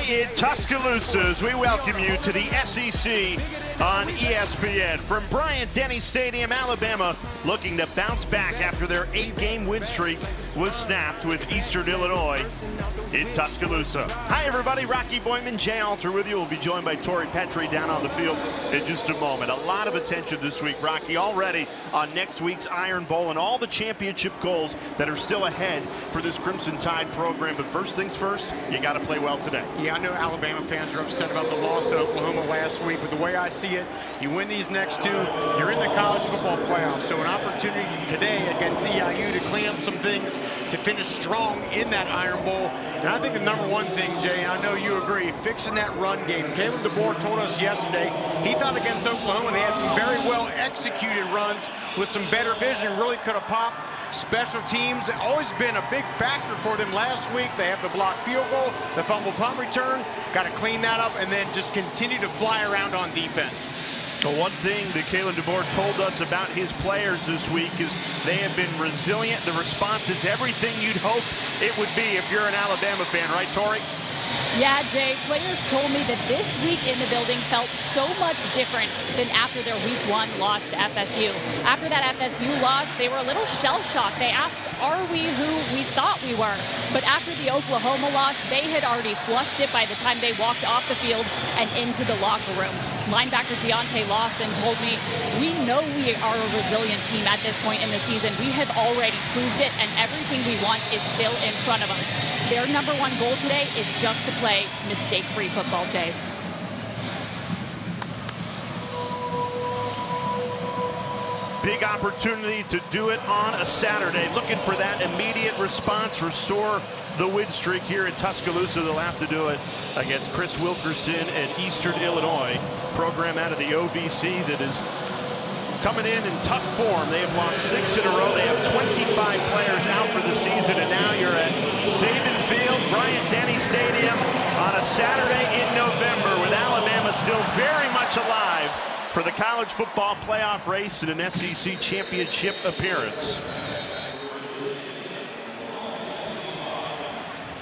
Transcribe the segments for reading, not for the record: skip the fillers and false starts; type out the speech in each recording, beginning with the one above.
in Tuscaloosa as we welcome you to the SEC on ESPN. From Bryant-Denny Stadium, Alabama looking to bounce back after their 8-game win streak was snapped with Eastern Illinois in Tuscaloosa. Hi everybody, Rocky Boyman, Jay Alter with you. We'll be joined by Tori Petrie down on the field in just a moment. A lot of attention this week, Rocky, already on next week's Iron Bowl and all the championship goals that are still ahead for this Crimson Tide program. But first things first, you got to play well today. Yeah, I know Alabama fans are upset about the loss to Oklahoma last week, but the way I see it, you win these next two, you're in the college football playoffs. So an opportunity today against EIU to clean up some things, to finish strong in that Iron Bowl. And I think the number one thing, Jay, and I know you agree, fixing that run game. Kalen DeBoer told us yesterday he thought against Oklahoma they had some very well executed runs with some better vision, really could have popped. Special teams always been a big factor for them. Last week they have the blocked field goal, the fumble punt return, got to clean that up and then just continue to fly around on defense. Well, one thing that Kalen DeBoer told us about his players this week is they have been resilient. The response is everything you'd hope it would be if you're an Alabama fan, right, Tori? Yeah, Jay, players told me that this week in the building felt so much different than after their week 1 loss to FSU. After that FSU loss, they were a little shell-shocked. They asked, are we who we thought we were? But after the Oklahoma loss, they had already flushed it by the time they walked off the field and into the locker room. Linebacker Deontay Lawson told me, we know we are a resilient team at this point in the season. We have already proved it, and everything we want is still in front of us. Their number one goal today is just to play mistake-free football, Jay. Big opportunity to do it on a Saturday. Looking for that immediate response, restore the win streak here in Tuscaloosa. They'll have to do it against Chris Wilkerson and Eastern Illinois, program out of the OVC that is coming in tough form. They have lost 6 in a row. They have 25 players out for the season, and now you're at Saban Field, Bryant-Denny Stadium on a Saturday in November with Alabama still very much alive for the college football playoff race and an SEC championship appearance.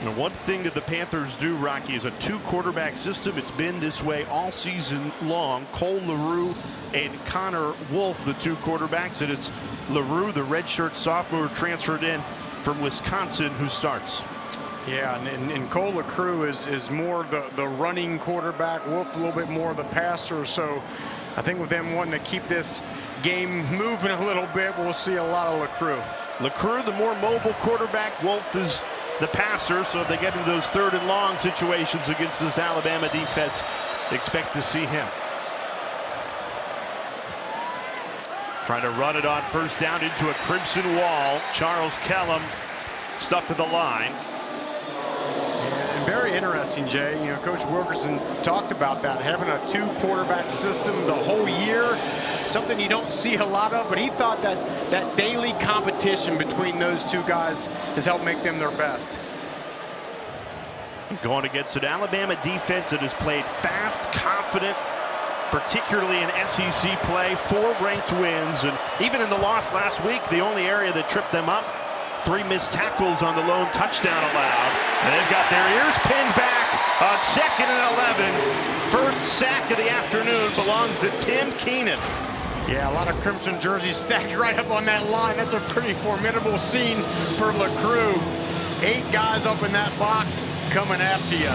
And one thing that the Panthers do, Rocky, is a 2-quarterback system. It's been this way all season long. Cole LaRue and Connor Wolf, the 2 quarterbacks, and it's LaRue, the redshirt sophomore, transferred in from Wisconsin, who starts. Yeah, and Cole LaCrue is more the running quarterback. Wolf a little bit more the passer. So I think with them wanting to keep this game moving a little bit, we'll see a lot of LaCrue. LaCrue, the more mobile quarterback. Wolf is the passer, so if they get into those 3rd and long situations against this Alabama defense, expect to see him. Trying to run it on first down into a crimson wall. Charles Kellum stuck to the line. And very interesting, Jay. You know, Coach Wilkerson talked about that, having a 2-quarterback system the whole year. Something you don't see a lot of, but he thought that daily competition between those 2 guys has helped make them their best. Going against an Alabama defense that has played fast, confident, particularly in SEC play, 4 ranked wins, and even in the loss last week, the only area that tripped them up, 3 missed tackles on the lone touchdown allowed, and they've got their ears pinned back on 2nd and 11. First sack of the afternoon belongs to Tim Keenan. Yeah, a lot of crimson jerseys stacked right up on that line. That's a pretty formidable scene for LaCrue. 8 guys up in that box coming after you.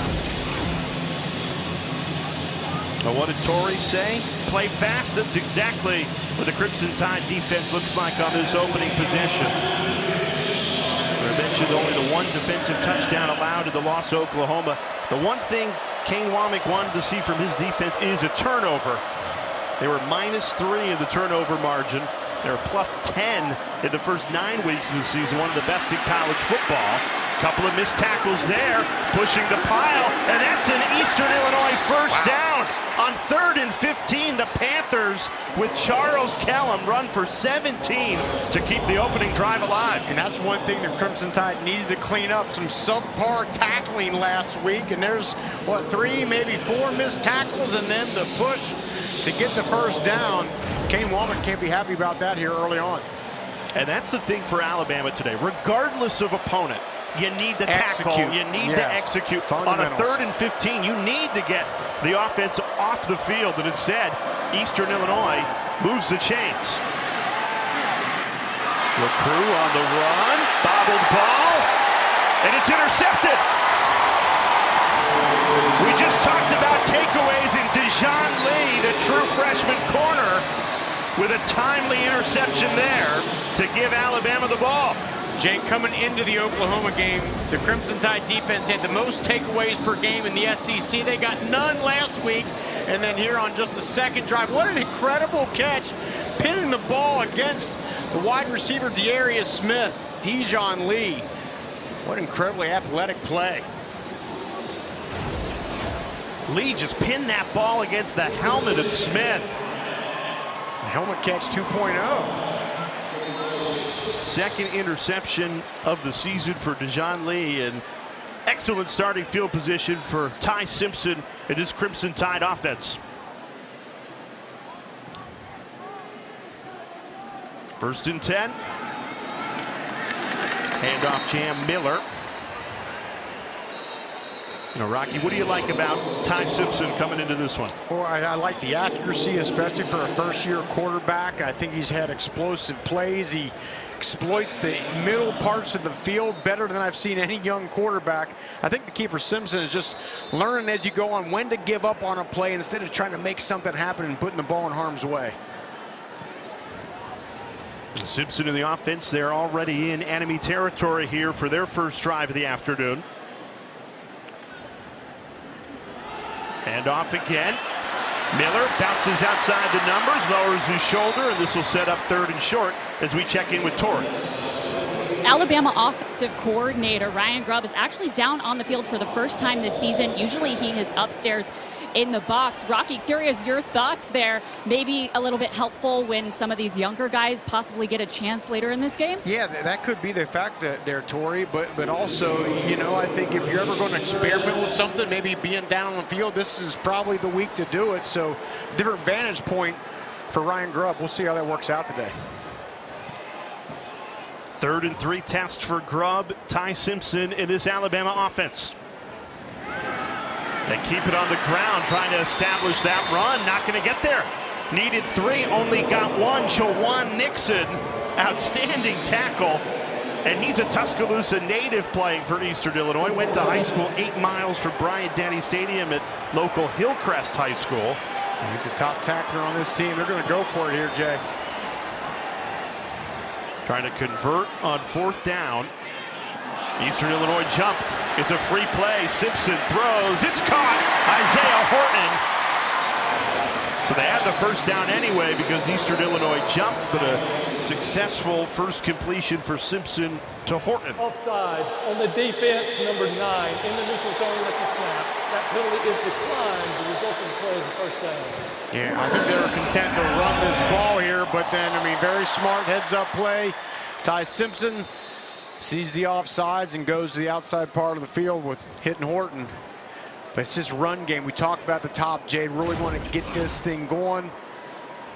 Well, what did Tori say? Play fast. That's exactly what the Crimson Tide defense looks like on this opening possession. I mentioned only the 1 defensive touchdown allowed in the loss to Oklahoma. The one thing Kane Womack wanted to see from his defense is a turnover. They were -3 in the turnover margin. They were +10 in the first 9 weeks of the season, one of the best in college football. Couple of missed tackles there, pushing the pile, and that's an Eastern Illinois first down. On 3rd and 15, the Panthers with Charles Kellum run for 17 to keep the opening drive alive. And that's one thing the Crimson Tide needed to clean up, some subpar tackling last week, and there's, what, 3, maybe 4 missed tackles, and then the push to get the first down. Kane Womack can't be happy about that here early on. And that's the thing for Alabama today. Regardless of opponent, You need the tackle. You need to execute. On a 3rd and 15, you need to get the offense off the field. And instead, Eastern Illinois moves the chains. LeCroux on the run. Bobbled ball. And it's intercepted. We just talked about takeaways in Dijon Lee, the true freshman corner, with a timely interception there to give Alabama the ball. Jay, coming into the Oklahoma game, the Crimson Tide defense had the most takeaways per game in the SEC. They got none last week. And then here on just the second drive, what an incredible catch, pinning the ball against the wide receiver, Darius Smith. Dijon Lee, what incredibly athletic play. Lee just pinned that ball against the helmet of Smith. The helmet catch 2.0. Second interception of the season for Dijon Lee, and excellent starting field position for Ty Simpson in this Crimson Tide offense. First and 10. Handoff jam Miller. You know, Rocky, what do you like about Ty Simpson coming into this one? Well, I like the accuracy, especially for a first-year quarterback. I think he's had explosive plays. He exploits the middle parts of the field better than I've seen any young quarterback. I think the key for Simpson is just learning as you go on when to give up on a play instead of trying to make something happen and putting the ball in harm's way. And Simpson in the offense, they're already in enemy territory here for their first drive of the afternoon. And off again. Miller bounces outside the numbers, lowers his shoulder, and this will set up 3rd and short as we check in with Torrey. Alabama offensive coordinator Ryan Grubb is actually down on the field for the first time this season. Usually he is upstairs in the box. Rocky, curious your thoughts there. Maybe a little bit helpful when some of these younger guys possibly get a chance later in this game? Yeah, that could be the fact there, Torrey, but also, you know, I think if you're ever going to experiment with something, maybe being down on the field, this is probably the week to do it. So different vantage point for Ryan Grubb. We'll see how that works out today. 3rd and 3 test for Grubb. Ty Simpson in this Alabama offense. They keep it on the ground, trying to establish that run. Not going to get there. Needed 3, only got 1. Jawan Nixon, outstanding tackle. And he's a Tuscaloosa native playing for Eastern Illinois. Went to high school 8 miles from Bryant-Denny Stadium at local Hillcrest High School. He's the top tackler on this team. They're going to go for it here, Jay. Trying to convert on 4th down. Eastern Illinois jumped. It's a free play. Simpson throws. It's caught. Isaiah Horton. So they had the first down anyway because Eastern Illinois jumped, but a successful first completion for Simpson to Horton. Offside on the defense, number 9, in the neutral zone at the snap. That penalty is declined. The resulting play is a first down. Yeah, I think they were content to run this ball here, but then, I mean, very smart heads-up play. Ty Simpson sees the offsides and goes to the outside part of the field with hitting Horton. But it's this run game. We talked about the top, Jay. Really want to get this thing going.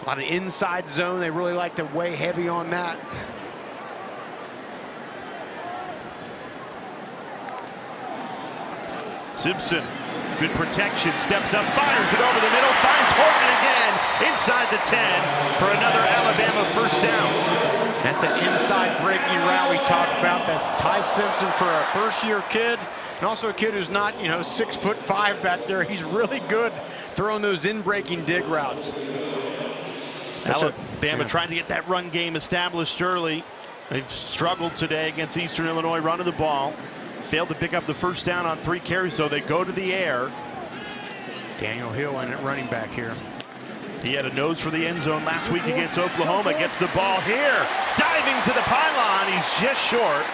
A lot of inside zone. They really like to weigh heavy on that. Simpson, good protection, steps up, fires it over the middle, finds Horton again inside the 10 for another Alabama first down. That's an inside breaking route we talked about. That's Ty Simpson for a first-year kid, and also a kid who's not, you know, 6'5" back there. He's really good throwing those in-breaking dig routes. Alabama trying to get that run game established early. They've struggled today against Eastern Illinois running the ball. Failed to pick up the first down on 3 carries, so they go to the air. Daniel Hill in at running back here. He had a nose for the end zone last week against Oklahoma. Gets the ball here. Diving to the pylon. He's just short.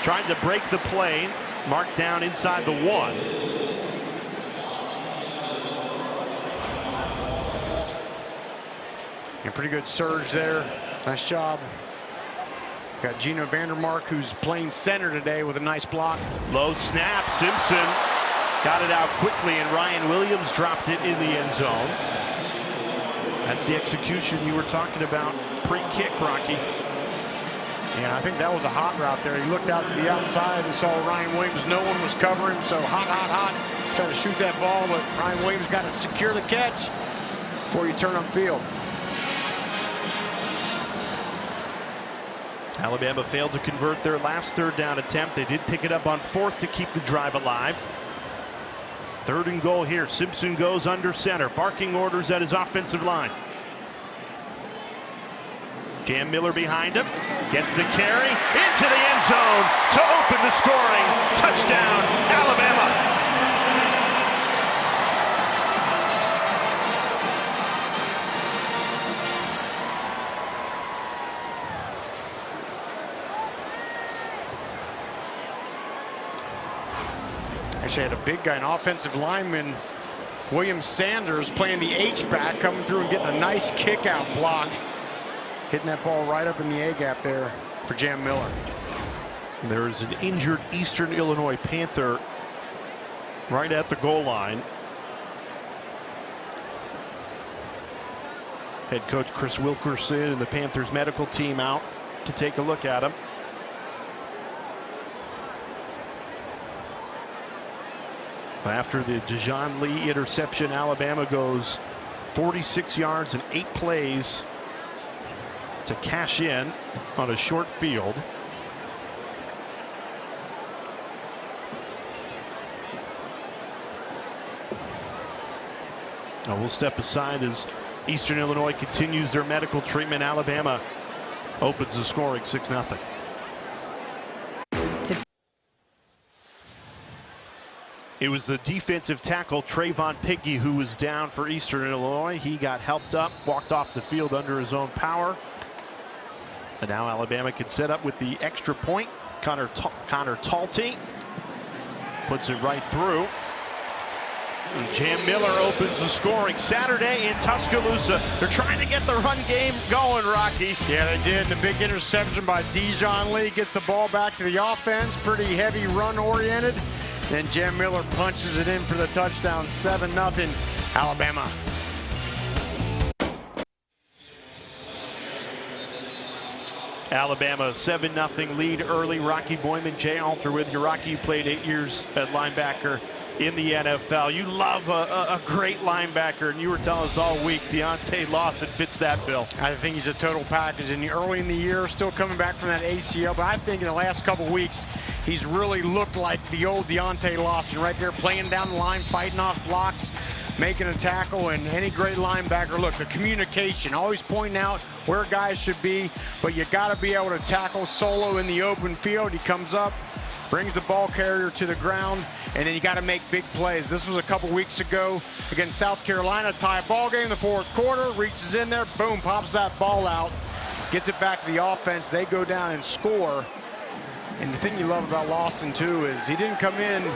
Trying to break the play. Marked down inside the 1. A pretty good surge there. Nice job. Got Gino Vandermark, who's playing center today, with a nice block. Low snap. Simpson got it out quickly, and Ryan Williams dropped it in the end zone. That's the execution you were talking about pre-kick, Rocky. Yeah, I think that was a hot route there. He looked out to the outside and saw Ryan Williams. No one was covering, so hot. Trying to shoot that ball, but Ryan Williams got to secure the catch before you turn upfield. Alabama failed to convert their last third down attempt. They did pick it up on fourth to keep the drive alive. 3rd and goal here. Simpson goes under center, barking orders at his offensive line. Jam Miller behind him, gets the carry into the end zone to open the scoring. Touchdown, Alabama. Actually had a big guy, an offensive lineman, William Sanders, playing the H-back, coming through and getting a nice kick-out block. Hitting that ball right up in the A-gap there for Jam Miller. There's an injured Eastern Illinois Panther right at the goal line. Head coach Chris Wilkerson and the Panthers medical team out to take a look at him. After the Dejon Lee interception, Alabama goes 46 yards and 8 plays to cash in on a short field. Now we'll step aside as Eastern Illinois continues their medical treatment. Alabama opens the scoring 6-0. It was the defensive tackle Trayvon Piggy who was down for Eastern Illinois. He got helped up, walked off the field under his own power. And now Alabama can set up with the extra point. Connor Talty puts it right through. And Jam Miller opens the scoring Saturday in Tuscaloosa. They're trying to get the run game going, Rocky. Yeah, they did. The big interception by Dejon Lee gets the ball back to the offense. Pretty heavy run oriented. Then Jam Miller punches it in for the touchdown. 7-0 Alabama. Alabama 7-0 lead early. Rocky Boyman, Jay Alter with you. Rocky, you played 8 years at linebacker in the NFL. You love a great linebacker, and you were telling us all week Deontae Lawson fits that bill. I think he's a total package. And early in the year, still coming back from that ACL, but I think in the last couple weeks, he's really looked like the old Deontae Lawson right there, playing down the line, fighting off blocks, making a tackle. And any great linebacker, look, the communication, always pointing out where guys should be, but you got to be able to tackle solo in the open field. He comes up, brings the ball carrier to the ground, and then you got to make big plays. This was a couple weeks ago against South Carolina, tie ball game in the 4th quarter, reaches in there, boom, pops that ball out, gets it back to the offense. They go down and score. And the thing you love about Lawson too is he didn't come in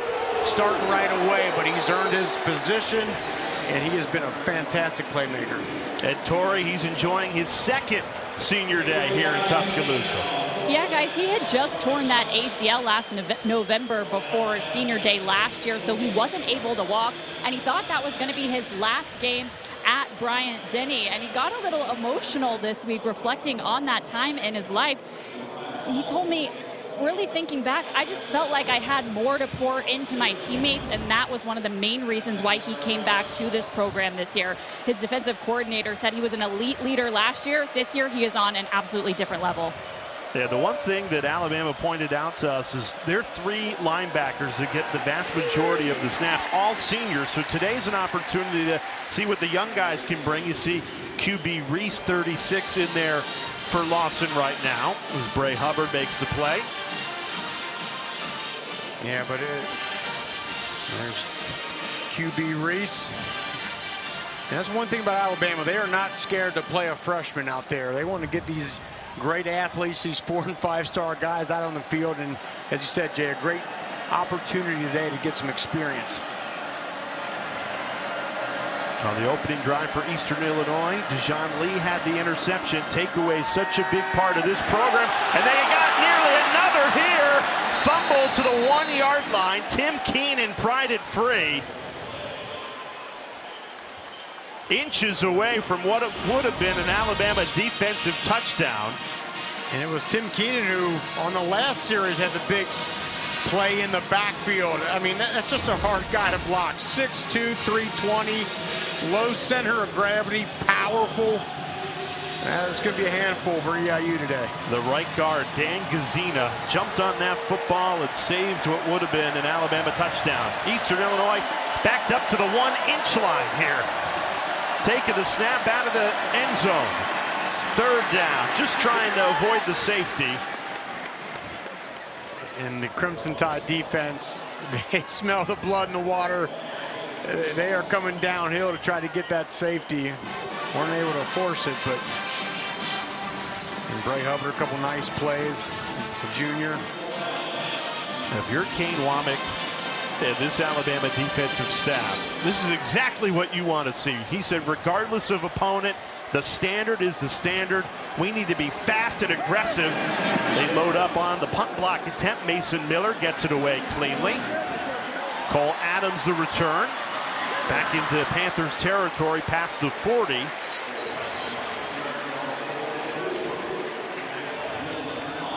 starting right away, but he's earned his position, and he has been a fantastic playmaker. Ed Torrey, he's enjoying his 2nd senior day here in Tuscaloosa. Yeah, guys, he had just torn that ACL last November before senior day last year, so he wasn't able to walk, and he thought that was going to be his last game at Bryant-Denny, and he got a little emotional this week reflecting on that time in his life. He told me, really thinking back, I just felt like I had more to pour into my teammates, and that was one of the main reasons why he came back to this program this year. His defensive coordinator said he was an elite leader last year. This year, he is on an absolutely different level. Yeah, the one thing that Alabama pointed out to us is there are 3 linebackers that get the vast majority of the snaps, all seniors. So today's an opportunity to see what the young guys can bring. You see QB Reese, 36, in there for Lawson right now as Bray Hubbard makes the play. Yeah, but there's QB Reese. And that's one thing about Alabama. They are not scared to play a freshman out there. They want to get these great athletes, these 4- and 5-star guys out on the field. And as you said, Jay, a great opportunity today to get some experience. On the opening drive for Eastern Illinois, Dejon Lee had the interception. Takeaway, such a big part of this program. And they got nearly another here. Fumble to the 1-yard line. Tim Keenan pried it free. Inches away from what it would have been an Alabama defensive touchdown. And it was Tim Keenan who, on the last series, had the big play in the backfield. I mean, that's just a hard guy to block. 6'2", 320, low center of gravity, powerful. That's going to be a handful for EIU today. The right guard, Dan Gazina, jumped on that football and saved what would have been an Alabama touchdown. Eastern Illinois backed up to the 1-inch line here. Taking the snap out of the end zone. Third down, just trying to avoid the safety. And the Crimson Tide defense, they smell the blood in the water. They are coming downhill to try to get that safety. Weren't able to force it, but and Bray Hubbard, a couple nice plays. The junior. If you're Kane Womack and this Alabama defensive staff, this is exactly what you want to see. He said, regardless of opponent, the standard is the standard. We need to be fast and aggressive. They load up on the punt block attempt. Mason Miller gets it away cleanly. Cole Adams the return. Back into Panthers territory past the 40.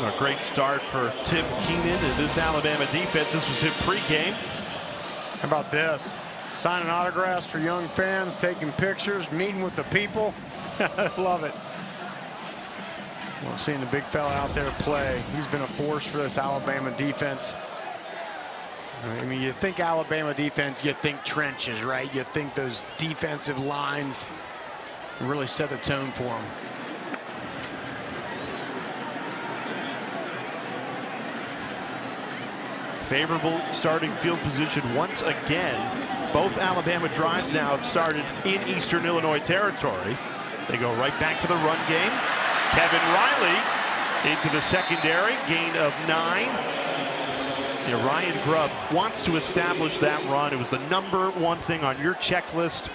A great start for Tim Keenan and this Alabama defense. This was him pregame. How about this? Signing autographs for young fans, taking pictures, meeting with the people. Love it. Well, seeing the big fella out there play. He's been a force for this Alabama defense. I mean, you think Alabama defense, you think trenches, right? You think those defensive lines really set the tone for them. Favorable starting field position once again. Both Alabama drives now have started in Eastern Illinois territory. They go right back to the run game. Kevin Riley into the secondary, gain of 9. Yeah, Ryan Grubb wants to establish that run. It was the #1 thing on your checklist.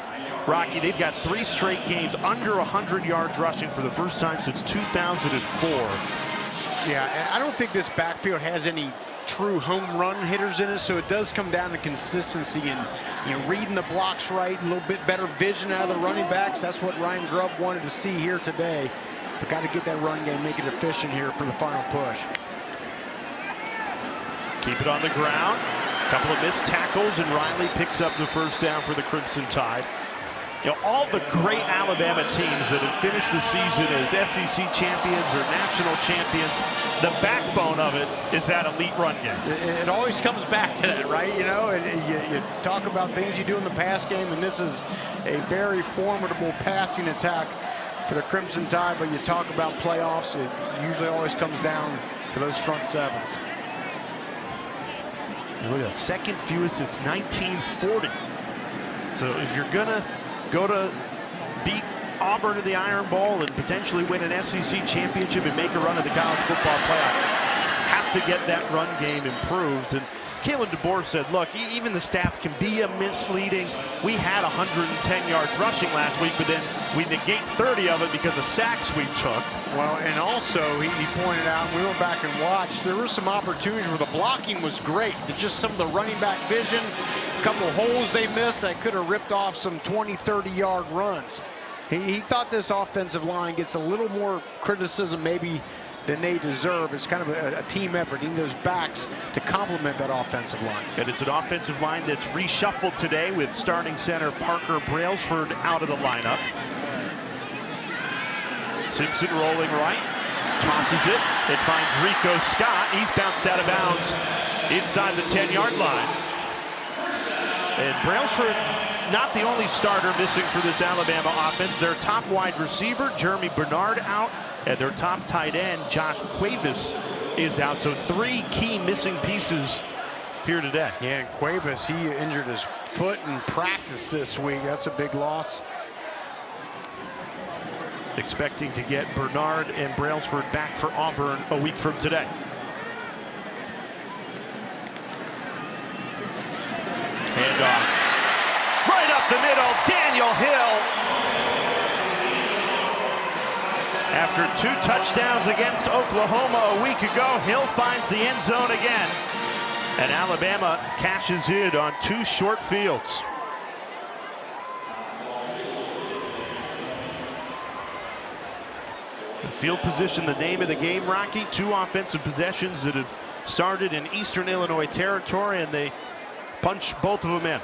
Rocky, they've got 3 straight games under 100 yards rushing for the first time since 2004. Yeah, and I don't think this backfield has any true home run hitters in it, so it does come down to consistency and reading the blocks right, a little bit better vision out of the running backs. That's what Ryan Grubb wanted to see here today. But got to get that run game, make it efficient here for the final push. Keep it on the ground. A couple of missed tackles, and Riley picks up the first down for the Crimson Tide. All the great Alabama teams that have finished the season as SEC champions or national champions, the backbone of it is that elite run game. It always comes back to that, right? You talk about things you do in the pass game, and this is a very formidable passing attack for the Crimson Tide, but you talk about playoffs, it usually always comes down to those front sevens. Look at that, second fewest since 1940. So if you're gonna go to beat Auburn in the Iron Bowl and potentially win an SEC championship and make a run at the college football playoff, have to get that run game improved. And Kalen DeBoer said, look, even the stats can be misleading. We had 110 yards rushing last week, but then we negate 30 of it because of sacks we took. Well, and also he pointed out, we went back and watched, there were some opportunities where the blocking was great. It's just some of the running back vision, a couple of holes they missed that could have ripped off some 20, 30-yard runs. He thought this offensive line gets a little more criticism maybe than they deserve. It's kind of a team effort. He needs those backs to complement that offensive line. And it's an offensive line that's reshuffled today with starting center Parker Brailsford out of the lineup. Simpson rolling right, tosses it. It finds Rico Scott. He's bounced out of bounds inside the 10-yard line. And Brailsford, not the only starter missing for this Alabama offense. Their top wide receiver, Jeremy Bernard, out. And their top tight end, Josh Cuevas, is out. So 3 key missing pieces here today. Yeah, and Cuevas, he injured his foot in practice this week. That's a big loss. Expecting to get Bernard and Brailsford back for Auburn a week from today. Handoff. Right up the middle, Daniel Hill. After 2 touchdowns against Oklahoma a week ago, Hill finds the end zone again. And Alabama cashes in on 2 short fields. Field position, the name of the game, Rocky. 2 offensive possessions that have started in Eastern Illinois territory, and they punch both of them in.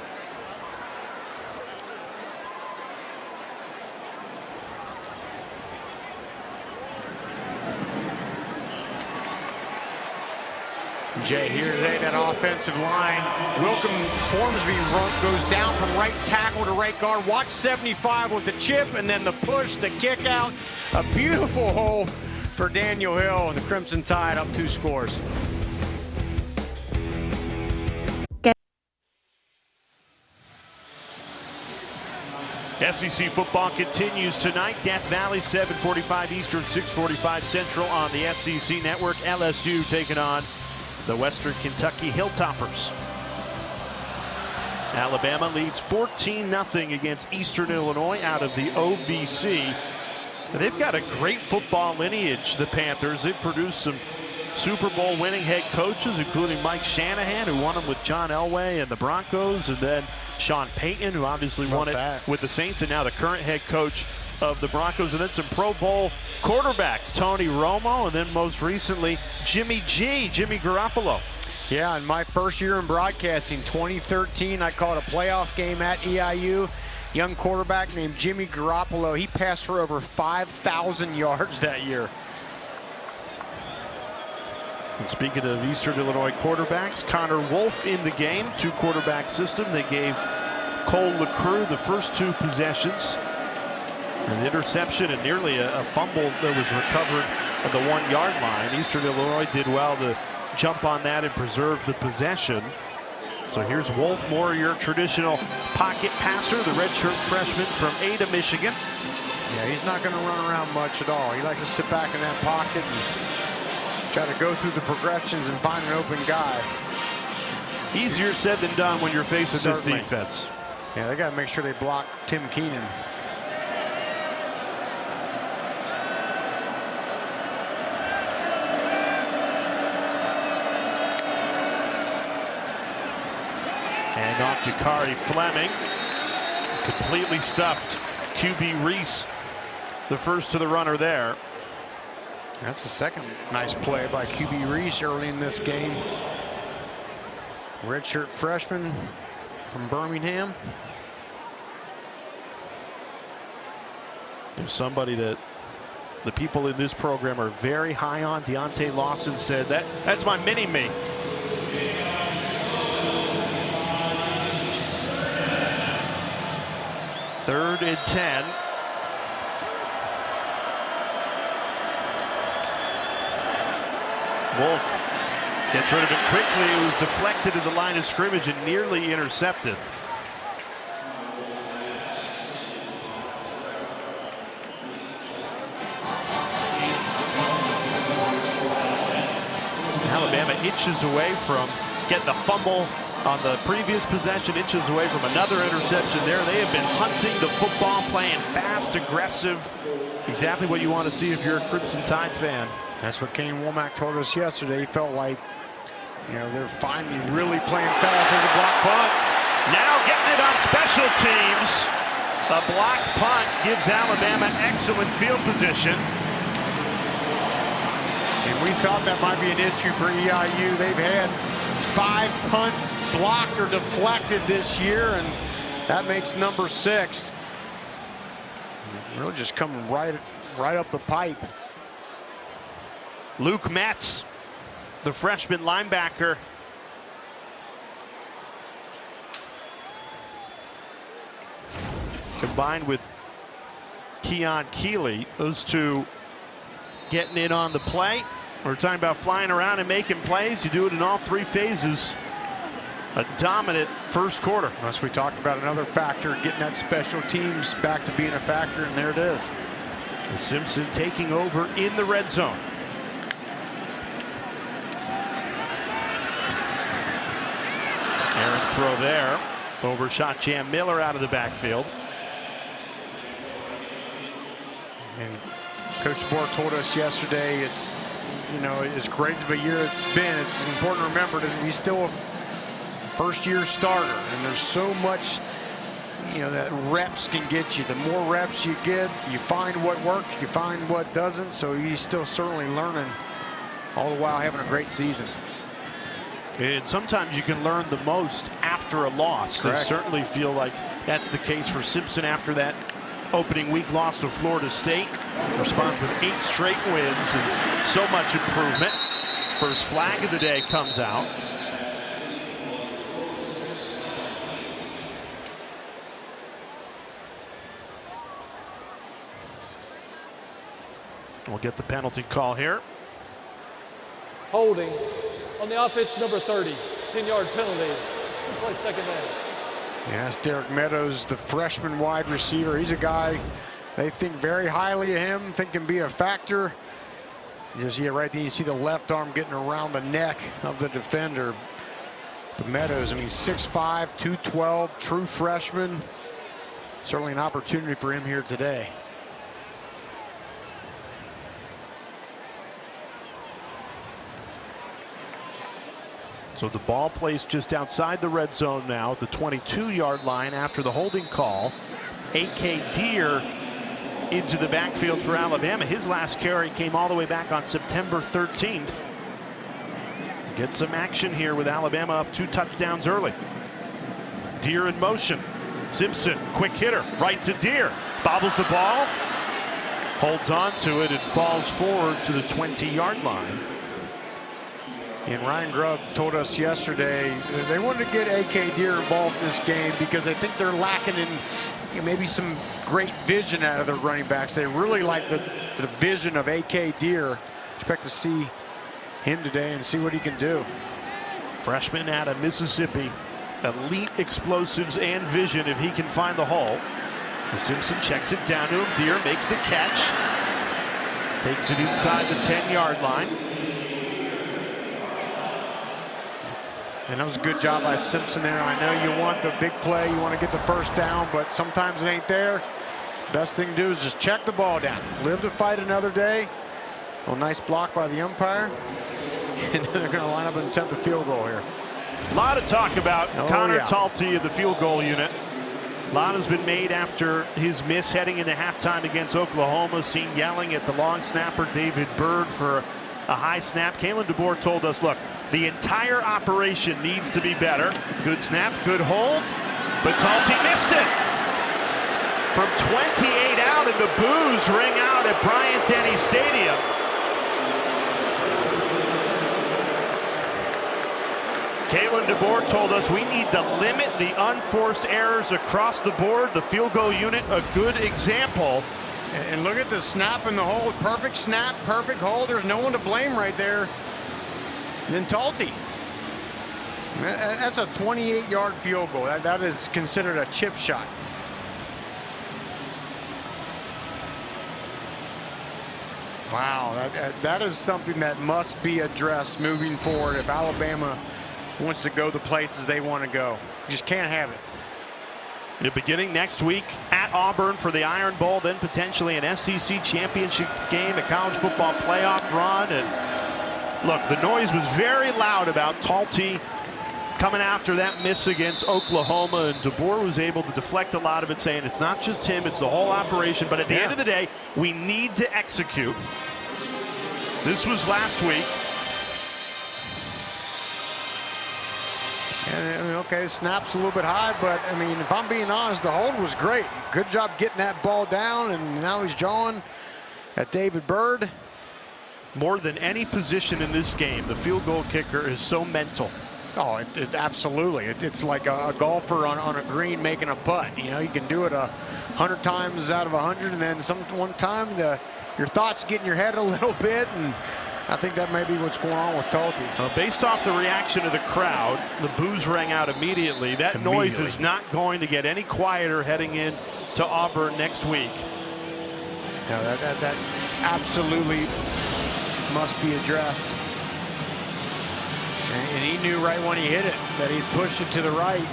Jay, here today, that offensive line. Wilkham Formsby goes down from right tackle to right guard. Watch 75 with the chip and then the push, the kick out. A beautiful hole for Daniel Hill, and the Crimson Tide up 2 scores. SEC football continues tonight. Death Valley, 7:45 Eastern, 6:45 Central on the SEC Network. LSU taking on the Western Kentucky Hilltoppers. Alabama leads 14-0 against Eastern Illinois out of the OVC. They've got a great football lineage, the Panthers. They've produced some Super Bowl winning head coaches, including Mike Shanahan, who won them with John Elway and the Broncos, and then Sean Payton, who obviously won it with the Saints, and now the current head coach of the Broncos. And then some Pro Bowl quarterbacks, Tony Romo, and then most recently Jimmy Garoppolo. Yeah, in my first year in broadcasting, 2013, I called a playoff game at EIU. Young quarterback named Jimmy Garoppolo. He passed for over 5,000 yards that year. And speaking of Eastern Illinois quarterbacks, Connor Wolf in the game, 2-quarterback system. They gave Cole LeCrue the first 2 possessions. An interception and nearly a fumble that was recovered at the 1-yard line. Eastern Illinois did well to jump on that and preserve the possession. So here's Wolf, more your traditional pocket passer, the redshirt freshman from Ada, Michigan. Yeah, he's not going to run around much at all. He likes to sit back in that pocket and try to go through the progressions and find an open guy. Easier said than done when you're facing this defense. Yeah, they got to make sure they block Tim Keenan. And off Jakari Fleming. Completely stuffed QB Reese, the first to the runner there. That's the second nice play by QB Reese early in this game. Redshirt freshman from Birmingham. There's somebody that the people in this program are very high on. Deontay Lawson said that's my mini-me. Third and 10. Wolf gets rid of it quickly. It was deflected at the line of scrimmage and nearly intercepted. Alabama inches away from getting the fumble on the previous possession, inches away from another interception there. They have been hunting the football, playing fast, aggressive. Exactly what you want to see if you're a Crimson Tide fan. That's what Kane Womack told us yesterday. He felt like, they're finally really playing fast. There's a block punt. Now getting it on special teams. A blocked punt gives Alabama excellent field position. And we thought that might be an issue for EIU. They've had 5 punts blocked or deflected this year, and that makes number 6. Really just coming right up the pipe. Luke Metz, the freshman linebacker. Combined with Keon Keeley, those two getting in on the play. We're talking about flying around and making plays. You do it in all 3 phases. A dominant first quarter. As we talked about, another factor, getting that special teams back to being a factor, and there it is. Simpson taking over in the red zone. Aaron throw there. Overshot Jam Miller out of the backfield. And Coach DeBoer told us yesterday, it's, as great of a year it's been, it's important to remember that he's still a first-year starter, and there's so much you know, that reps can get you. The more reps you get, you find what works, you find what doesn't. So he's still certainly learning, all the while having a great season. And sometimes you can learn the most after a loss. Correct. I certainly feel like that's the case for Simpson after that opening week loss to Florida State. Responds with 8 straight wins and so much improvement. First flag of the day comes out. We'll get the penalty call here. Holding on the offense, number 30, 10-yard penalty. Play second down. Yeah, that's Derek Meadows, the freshman wide receiver. He's a guy they think very highly of him, think can be a factor. You see it right there. You see the left arm getting around the neck of the defender. But Meadows, I mean, 6'5", 212, true freshman. Certainly an opportunity for him here today. So the ball placed just outside the red zone now, the 22-yard line after the holding call. A.K. Deer into the backfield for Alabama. His last carry came all the way back on September 13th. Get some action here with Alabama up 2 touchdowns early. Deer in motion. Simpson, quick hitter, right to Deer. Bobbles the ball, holds on to it and falls forward to the 20-yard line. And Ryan Grubb told us yesterday they wanted to get A.K. Deer involved in this game because they think they're lacking in maybe some great vision out of their running backs. They really like the vision of A.K. Deer. Expect to see him today and see what he can do. Freshman out of Mississippi. Elite explosives and vision if he can find the hole. Simpson checks it down to him. Deer makes the catch. Takes it inside the 10-yard line. And that was a good job by Simpson there. I know you want the big play, you want to get the first down, but sometimes it ain't there. Best thing to do is just check the ball down. Live to fight another day. Oh, nice block by the umpire. And they're going to line up and attempt a field goal here. A lot of talk about Connor yeah. Talty of the field goal unit. A lot has been made after his miss heading into halftime against Oklahoma. Seen yelling at the long snapper David Byrd for a high snap. Kalen DeBoer told us, look, the entire operation needs to be better. Good snap, good hold, but Talty missed it. From 28 out, and the boos ring out at Bryant-Denny Stadium. Kalen DeBoer told us we need to limit the unforced errors across the board. The field goal unit, a good example. And look at the snap and the hold. Perfect snap, perfect hold. There's no one to blame right there. And then Talty. That's a 28-yard field goal. That is considered a chip shot. Wow, that is something that must be addressed moving forward if Alabama wants to go the places they want to go. You just can't have it. You're beginning next week at Auburn for the Iron Bowl, then potentially an SEC championship game, a college football playoff run. And look, the noise was very loud about Talty coming after that miss against Oklahoma, and DeBoer was able to deflect a lot of it, saying it's not just him, it's the whole operation. But at the end of the day, we need to execute. This was last week. And, okay, the snap's a little bit high, but I mean, if I'm being honest, the hold was great. Good job getting that ball down, and now he's jawing at David Byrd. More than any position in this game, the field goal kicker is so mental. Oh, it absolutely. It's like a golfer on a green making a putt. You know, you can do it 100 times out of 100, and then one time your thoughts get in your head a little bit, and I think that may be what's going on with Talty. Based off the reaction of the crowd, the boos rang out immediately. That noise is not going to get any quieter heading in to Auburn next week. No, that absolutely must be addressed. And he knew right when he hit it that he pushed it to the right.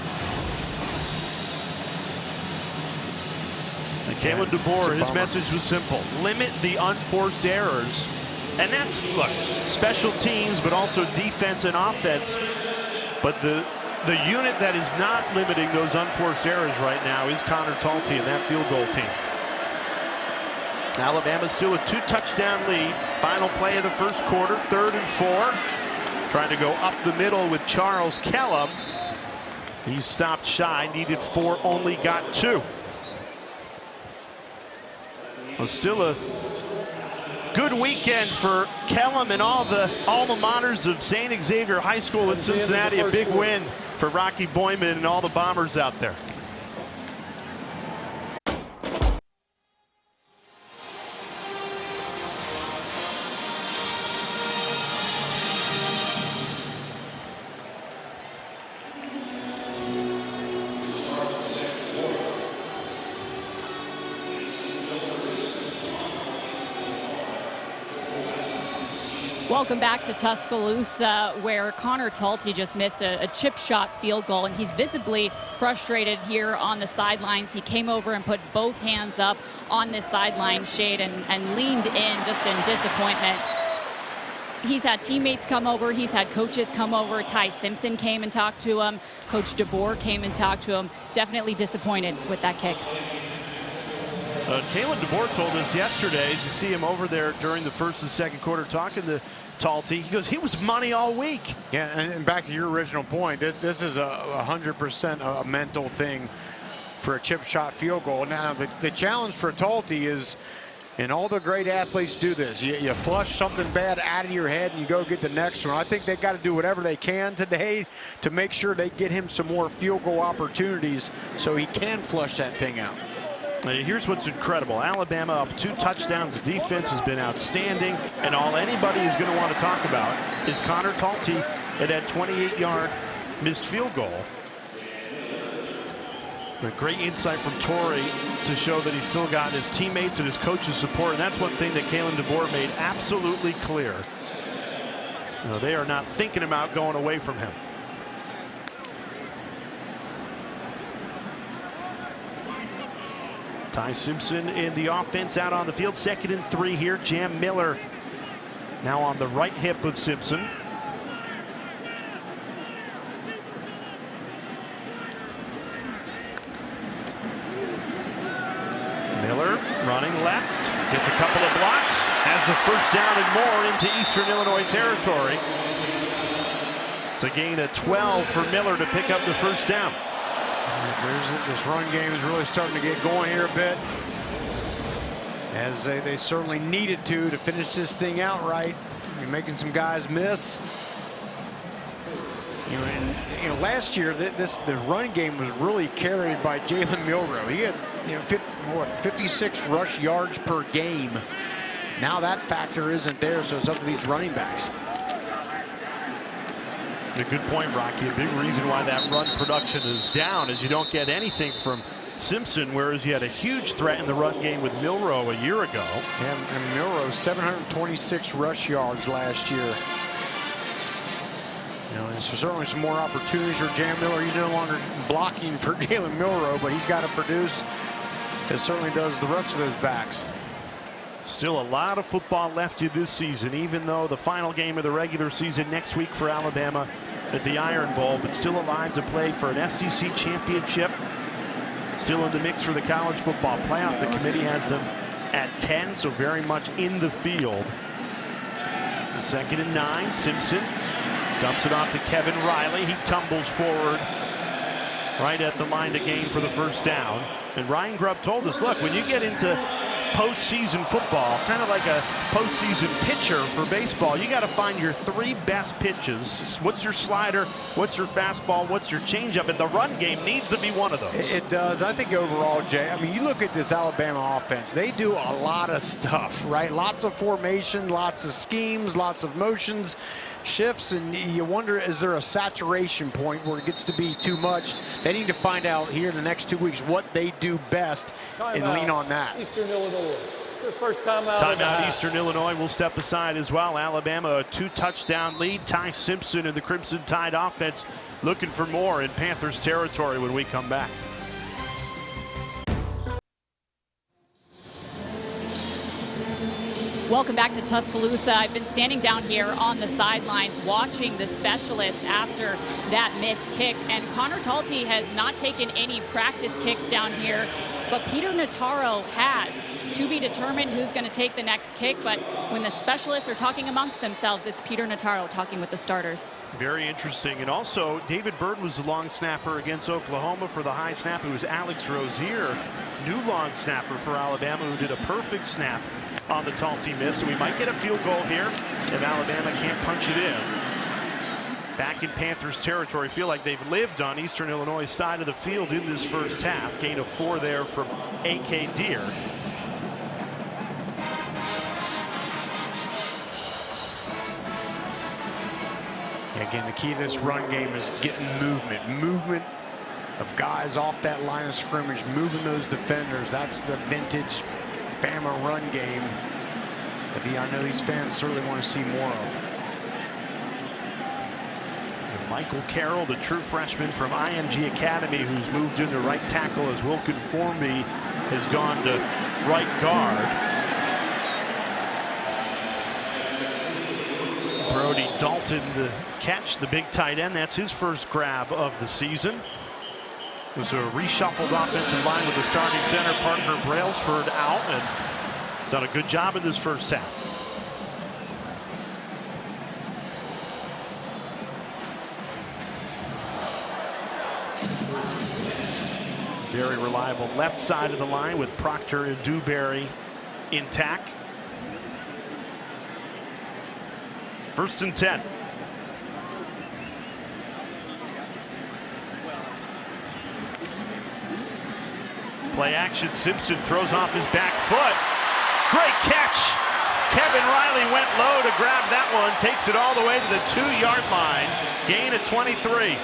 And Kalen DeBoer, his message was simple: limit the unforced errors. And that's, look, special teams, but also defense and offense. But the The unit that is not limiting those unforced errors right now is Connor Talty and that field goal team. Alabama still a 2-touchdown lead. Final play of the first quarter, 3rd and 4. Trying to go up the middle with Charles Kellum. He stopped shy, needed 4, only got 2. Well, still a good weekend for Kellum and all the alma maters of St. Xavier High School in Cincinnati. A big win for Rocky Boyman and all the Bombers out there. Welcome back to Tuscaloosa, where Connor Talty just missed a chip shot field goal, and he's visibly frustrated here on the sidelines. He came over and put both hands up on this sideline shade and leaned in just in disappointment. He's had teammates come over. He's had coaches come over. Ty Simpson came and talked to him. Coach DeBoer came and talked to him. Definitely disappointed with that kick. Kalen DeBoer told us yesterday, as you see him over there during the first and second quarter talking to Talty, he goes, he was money all week. Yeah, and back to your original point, this is 100% a mental thing for a chip shot field goal. Now, the challenge for Talty is, and all the great athletes do this, you flush something bad out of your head and you go get the next one. I think they've got to do whatever they can today to make sure they get him some more field goal opportunities so he can flush that thing out. Here's what's incredible. Alabama up 2 touchdowns. The defense has been outstanding. And all anybody is going to want to talk about is Connor Talty and that 28-yard missed field goal. A great insight from Torrey to show that he's still got his teammates and his coaches' support. And that's one thing that Kalen DeBoer made absolutely clear. You know, they are not thinking about going away from him. Ty Simpson in the offense out on the field. 2nd and 3 here. Jam Miller now on the right hip of Simpson. Miller running left. Gets a couple of blocks. Has the first down and more into Eastern Illinois territory. It's a gain of 12 for Miller to pick up the first down. This run game is really starting to get going here a bit, as they certainly needed to finish this thing out right. You're making some guys miss. Last year the run game was really carried by Jalen Milroe. He had 56 rush yards per game. Now that factor isn't there, so it's up to these running backs. A good point, Rocky. A big reason why that run production is down is you don't get anything from Simpson, whereas you had a huge threat in the run game with Milroe a year ago. And Milroe, 726 rush yards last year. There's certainly some more opportunities for Jam Miller. He's no longer blocking for Jalen Milroe, but he's got to produce, as certainly does the rest of those backs. Still a lot of football left in this season, even though the final game of the regular season next week for Alabama at the Iron Bowl, but still alive to play for an SEC championship. Still in the mix for the college football playoff. The committee has them at 10, so very much in the field. 2nd and 9, Simpson dumps it off to Kevin Riley. He tumbles forward right at the line to gain for the first down. And Ryan Grubb told us, look, when you get into postseason football, kind of like a postseason pitcher for baseball, you got to find your 3 best pitches. What's your slider? What's your fastball? What's your changeup? And the run game needs to be one of those. It does. I think overall, Jay, I mean, you look at this Alabama offense, they do a lot of stuff, right? Lots of formation, lots of schemes, lots of motions, shifts, and you wonder, is there a saturation point where it gets to be too much? They need to find out here in the next 2 weeks what they do best and lean on that. Eastern Illinois. It's the first time out. Timeout. Eastern Illinois will step aside as well. Alabama a 2-touchdown lead. Ty Simpson and the Crimson Tide offense looking for more in Panthers territory when we come back. Welcome back to Tuscaloosa. I've been standing down here on the sidelines watching the specialists after that missed kick, and Connor Talty has not taken any practice kicks down here, but Peter Notaro has. To be determined who's going to take the next kick, but when the specialists are talking amongst themselves, it's Peter Notaro talking with the starters. Very interesting. And also, David Bird was the long snapper against Oklahoma. For the high snap, it was Alex Rozier, new long snapper for Alabama, who did a perfect snap on the Talty miss. So we might get a field goal here if Alabama can't punch it in. Back in Panthers territory, feel like they've lived on Eastern Illinois' side of the field in this first half. Gain of 4 there from A.K. Deer. Again, the key to this run game is getting movement of guys off that line of scrimmage, moving those defenders. That's the vintage Bama run game that I know these fans certainly want to see more of. And Michael Carroll, the true freshman from IMG Academy, who's moved into right tackle as Wilkin Formby has gone to right guard. Brody Dalton, the catch, the big tight end. That's his first grab of the season. It was a reshuffled offensive line with the starting center, Parker Brailsford, out, and done a good job in this first half. Very reliable left side of the line with Proctor and Dewberry intact. 1st and 10. Play action. Simpson throws off his back foot. Great catch. Kevin Riley went low to grab that one. Takes it all the way to the 2-yard line. Gain of 23.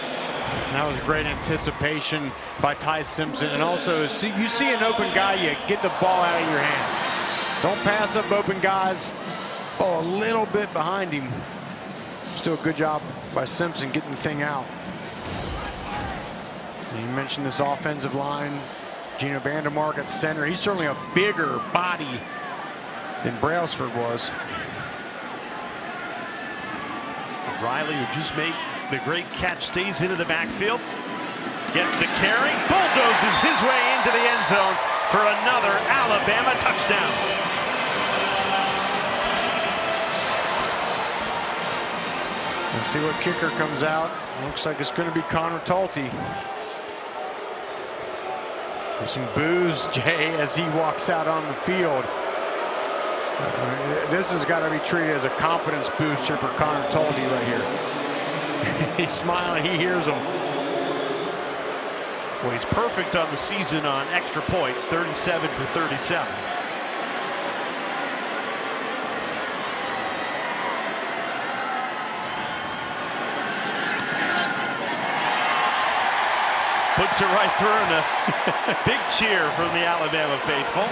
That was great anticipation by Ty Simpson. And also, you see an open guy, you get the ball out of your hand. Don't pass up open guys. Oh, a little bit behind him. Still a good job by Simpson getting the thing out. You mentioned this offensive line. Gino Vandermark at center. He's certainly a bigger body than Brailsford was. Riley, who just made the great catch, stays into the backfield. Gets the carry. Bulldozes his way into the end zone for another Alabama touchdown. Let's see what kicker comes out. Looks like it's going to be Connor Talty. There's some boos, Jay, as he walks out on the field. This has got to be treated as a confidence booster for Connor Talty right here. He's smiling. He hears them. Well, he's perfect on the season on extra points, 37 for 37. Puts it right through, and a big cheer from the Alabama faithful.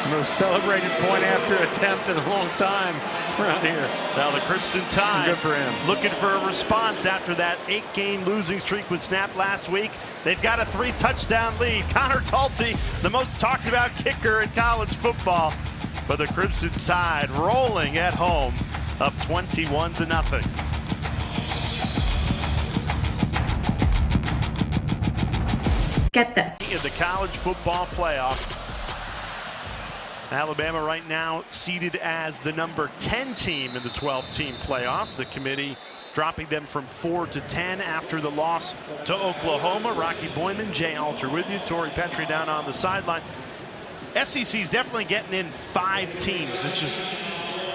Most celebrated point after attempt in a long time around here. Now the Crimson Tide, good for him, looking for a response after that 8-game losing streak was snapped last week. They've got a 3-touchdown lead. Connor Talty, the most talked about kicker in college football. But the Crimson Tide rolling at home, up 21-0. Get this. In the college football playoff, Alabama right now seeded as the number 10 team in the 12-team playoff. The committee dropping them from 4 to 10 after the loss to Oklahoma. Rocky Boyman, Jay Alter with you, Tori Petrie down on the sideline. SEC's definitely getting in 5 teams. It's just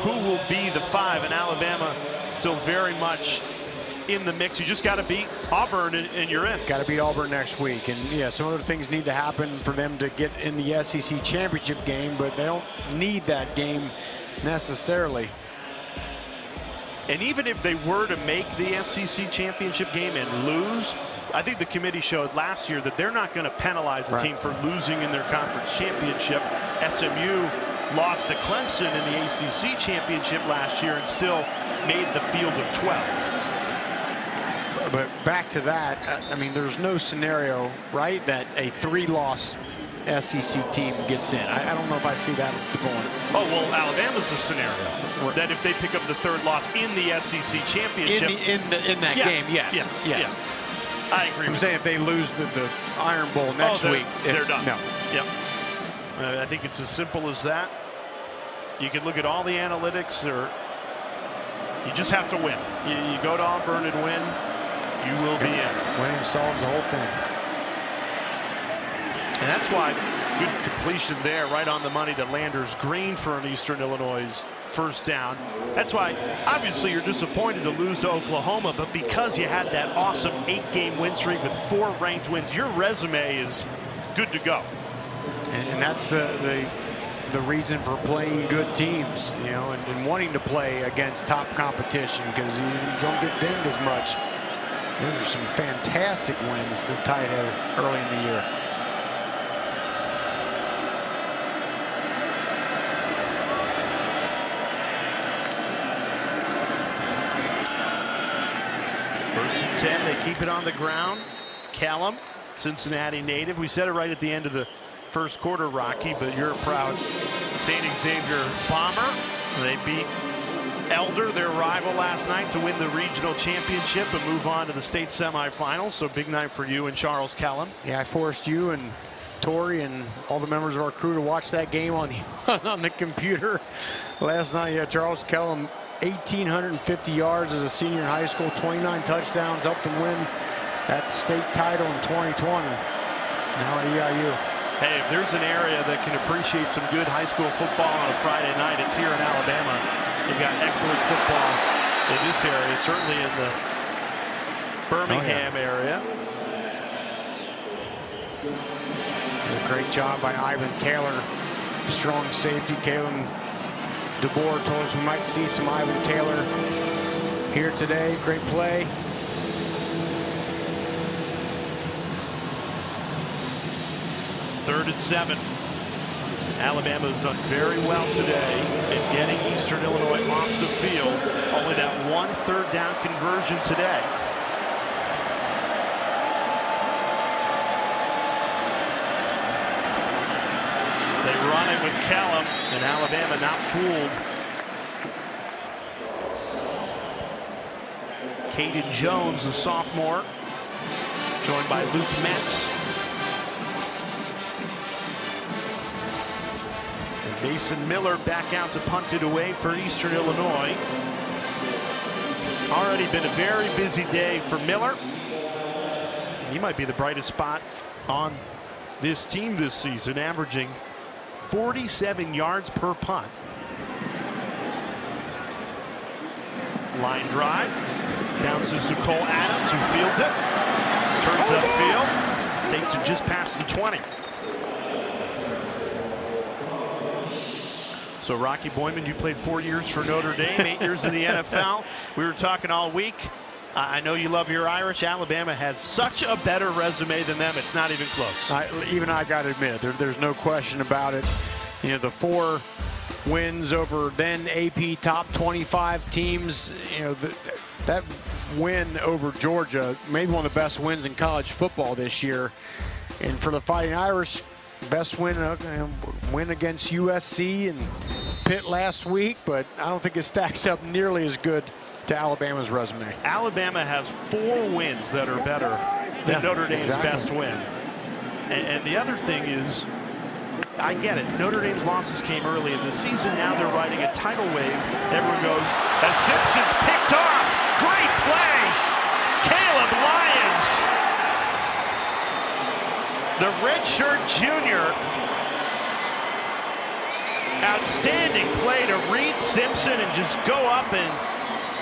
who will be the 5, and Alabama still very much in the mix. You just got to beat Auburn and you're in. Got to beat Auburn next week. And yeah, some other things need to happen for them to get in the SEC championship game, but they don't need that game necessarily. And even if they were to make the SEC championship game and lose, I think the committee showed last year that they're not going to penalize a team for losing in their conference championship. SMU lost to Clemson in the ACC championship last year and still made the field of 12. But back to that, I mean, there's no scenario, right, that a 3-loss SEC team gets in. I don't know if I see that going. Oh, well, Alabama's the scenario that if they pick up the third loss in the SEC championship. In that game, yes. I agree. I'm saying if they lose the Iron Bowl next week, they're done. No. Yep. I think it's as simple as that. You can look at all the analytics, or you just have to win. You go to Auburn and win, you will be in. Winning solves the whole thing. And that's why good completion there, right on the money to Landers Green for an Eastern Illinois first down. That's why, obviously, you're disappointed to lose to Oklahoma, but because you had that awesome 8-game win streak with 4 ranked wins, your resume is good to go. And that's the reason for playing good teams, you know, and wanting to play against top competition, because you don't get dinged as much. Those are some fantastic wins that Tide had early in the year. First and 10, they keep it on the ground. Callum, Cincinnati native. We said it right at the end of the first quarter, Rocky, but you're a proud St. Xavier Bomber. They beat Elder, their rival, last night to win the regional championship and move on to the state semifinals. So big night for you and Charles Callum. Yeah, I forced you and Tori and all the members of our crew to watch that game on the computer last night. Yeah, Charles Callum, 1,850 yards as a senior in high school, 29 touchdowns, helped him win that state title in 2020. Now at EIU. Hey, if there's an area that can appreciate some good high school football on a Friday night, it's here in Alabama. They've got excellent football in this area, certainly in the Birmingham area. A great job by Ivan Taylor, strong safety. Kalen DeBoer told us we might see some Ivan Taylor here today. Great play. Third and 7. Alabama has done very well today in getting Eastern Illinois off the field. Only that 1 third down conversion today. They run it with Callum, and Alabama not fooled. Caden Jones, the sophomore, joined by Luke Metz. Mason Miller back out to punt it away for Eastern Illinois. Already been a very busy day for Miller. He might be the brightest spot on this team this season, averaging 47 yards per punt. Line drive. Bounces to Cole Adams, who fields it. Turns upfield. Takes it just past the 20. So Rocky Boyman, you played 4 years for Notre Dame, 8 years in the NFL. We were talking all week. I know you love your Irish. Alabama has such a better resume than them. It's not even close. Even I got to admit, there's no question about it. You know, the 4 wins over then AP top 25 teams. You know, that win over Georgia, maybe one of the best wins in college football this year. And for the Fighting Irish, best win against USC and Pitt last week, but I don't think it stacks up nearly as good to Alabama's resume. Alabama has 4 wins that are better than Notre Dame's best win. And the other thing is, I get it, Notre Dame's losses came early in the season. Now they're riding a tidal wave. Everyone goes, as Simpson's picked off. Great play. Caleb Lyons, the redshirt junior. Outstanding play to Reed Simpson and just go up and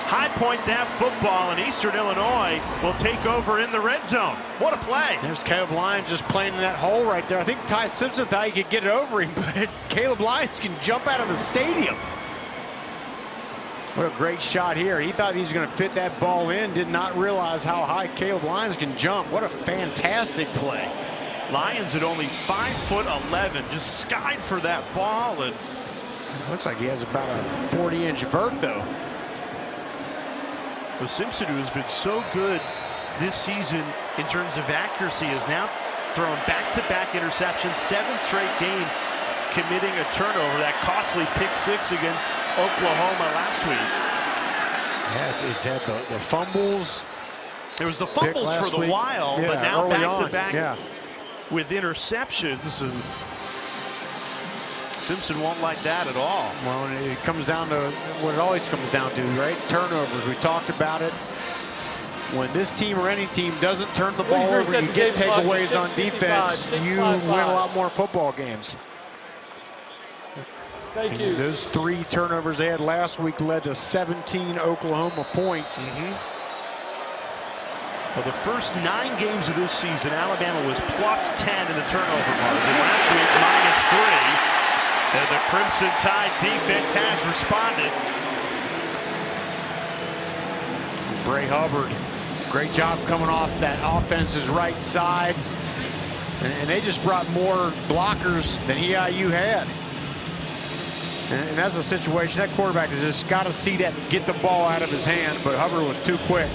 high point that football, and Eastern Illinois will take over in the red zone. What a play. There's Caleb Lyons just playing in that hole right there. I think Ty Simpson thought he could get it over him, but Caleb Lyons can jump out of the stadium. What a great shot here. He thought he was going to fit that ball in, did not realize how high Caleb Lyons can jump. What a fantastic play. Lyons at only 5'11", just skied for that ball, and looks like he has about a 40-inch vert though. Well, Simpson, who has been so good this season in terms of accuracy, has now throwing back-to-back interceptions, 7th straight game committing a turnover. That costly pick 6 against Oklahoma last week. Yeah, it's had the fumbles. There was the fumbles for the while, but now back-to-back with interceptions. And Simpson won't like that at all. Well, it comes down to what it always comes down to, right? Turnovers. We talked about it. When this team or any team doesn't turn the ball over, you get takeaways on defense, you win a lot more football games. Thank you. Those 3 turnovers they had last week led to 17 Oklahoma points. Well, the first 9 games of this season, Alabama was +10 in the turnover margin. Last week, -3. And the Crimson Tide defense has responded. Bray Hubbard, great job coming off that offense's right side. And they just brought more blockers than EIU had. And that's a situation that quarterback has just got to see that and get the ball out of his hand, but Hubbard was too quick.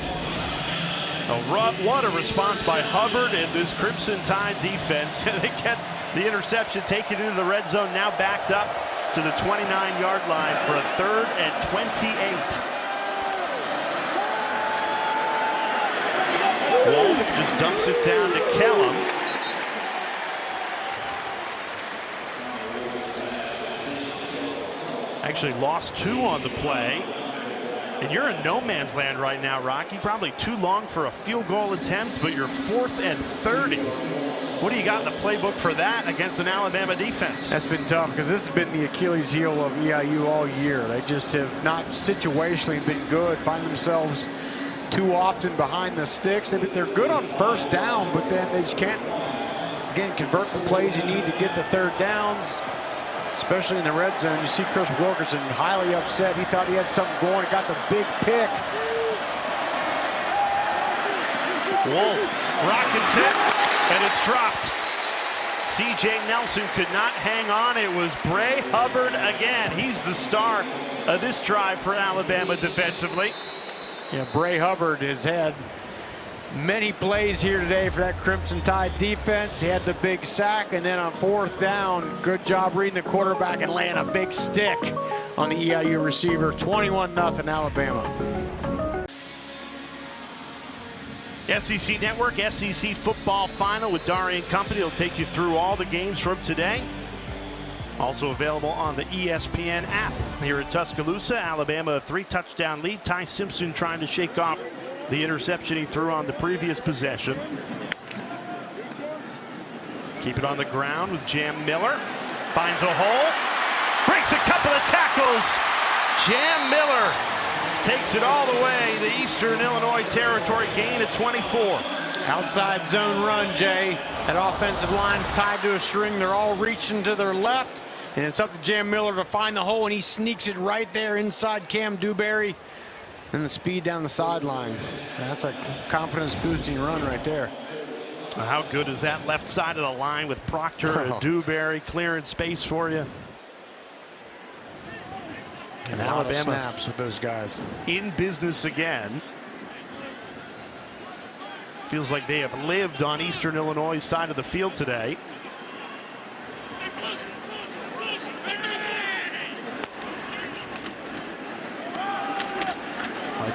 What a response by Hubbard and this Crimson Tide defense. They get the interception, taken into the red zone, now backed up to the 29-yard line for a 3rd and 28. Wolf just dumps it down to Kellum. Actually lost 2 on the play. And you're in no man's land right now, Rocky. Probably too long for a field goal attempt, but you're 4th and 30. What do you got in the playbook for that against an Alabama defense? That's been tough because this has been the Achilles heel of EIU all year. They just have not situationally been good, find themselves too often behind the sticks. They're good on 1st down, but then they just can't, again, convert the plays you need to get the 3rd downs. Especially in the red zone. You see Chris Wilkerson highly upset. He thought he had something going. Got the big pick. Wolf rockets it, and it's dropped. C.J. Nelson could not hang on. It was Bray Hubbard again. He's the star of this drive for Alabama defensively. Yeah, Bray Hubbard has had many plays here today for that Crimson Tide defense. He had the big sack, and then on 4th down, good job reading the quarterback and laying a big stick on the EIU receiver. 21-0 Alabama. SEC Network, SEC Football Final with Darian Company. He'll take you through all the games from today. Also available on the ESPN app. Here in Tuscaloosa, Alabama a 3-touchdown lead. Ty Simpson trying to shake off the interception he threw on the previous possession. Keep it on the ground with Jam Miller. Finds a hole. Breaks a couple of tackles. Jam Miller takes it all the way to Eastern Illinois territory. Gain of 24. Outside zone run, Jay. That offensive line's tied to a string. They're all reaching to their left. And it's up to Jam Miller to find the hole, and he sneaks it right there inside Cam Dewberry. And the speed down the sideline. That's a confidence-boosting run right there. How good is that left side of the line with Proctor and Dewberry clearing space for you? And Alabama snaps with those guys. In business again. Feels like they have lived on Eastern Illinois' side of the field today.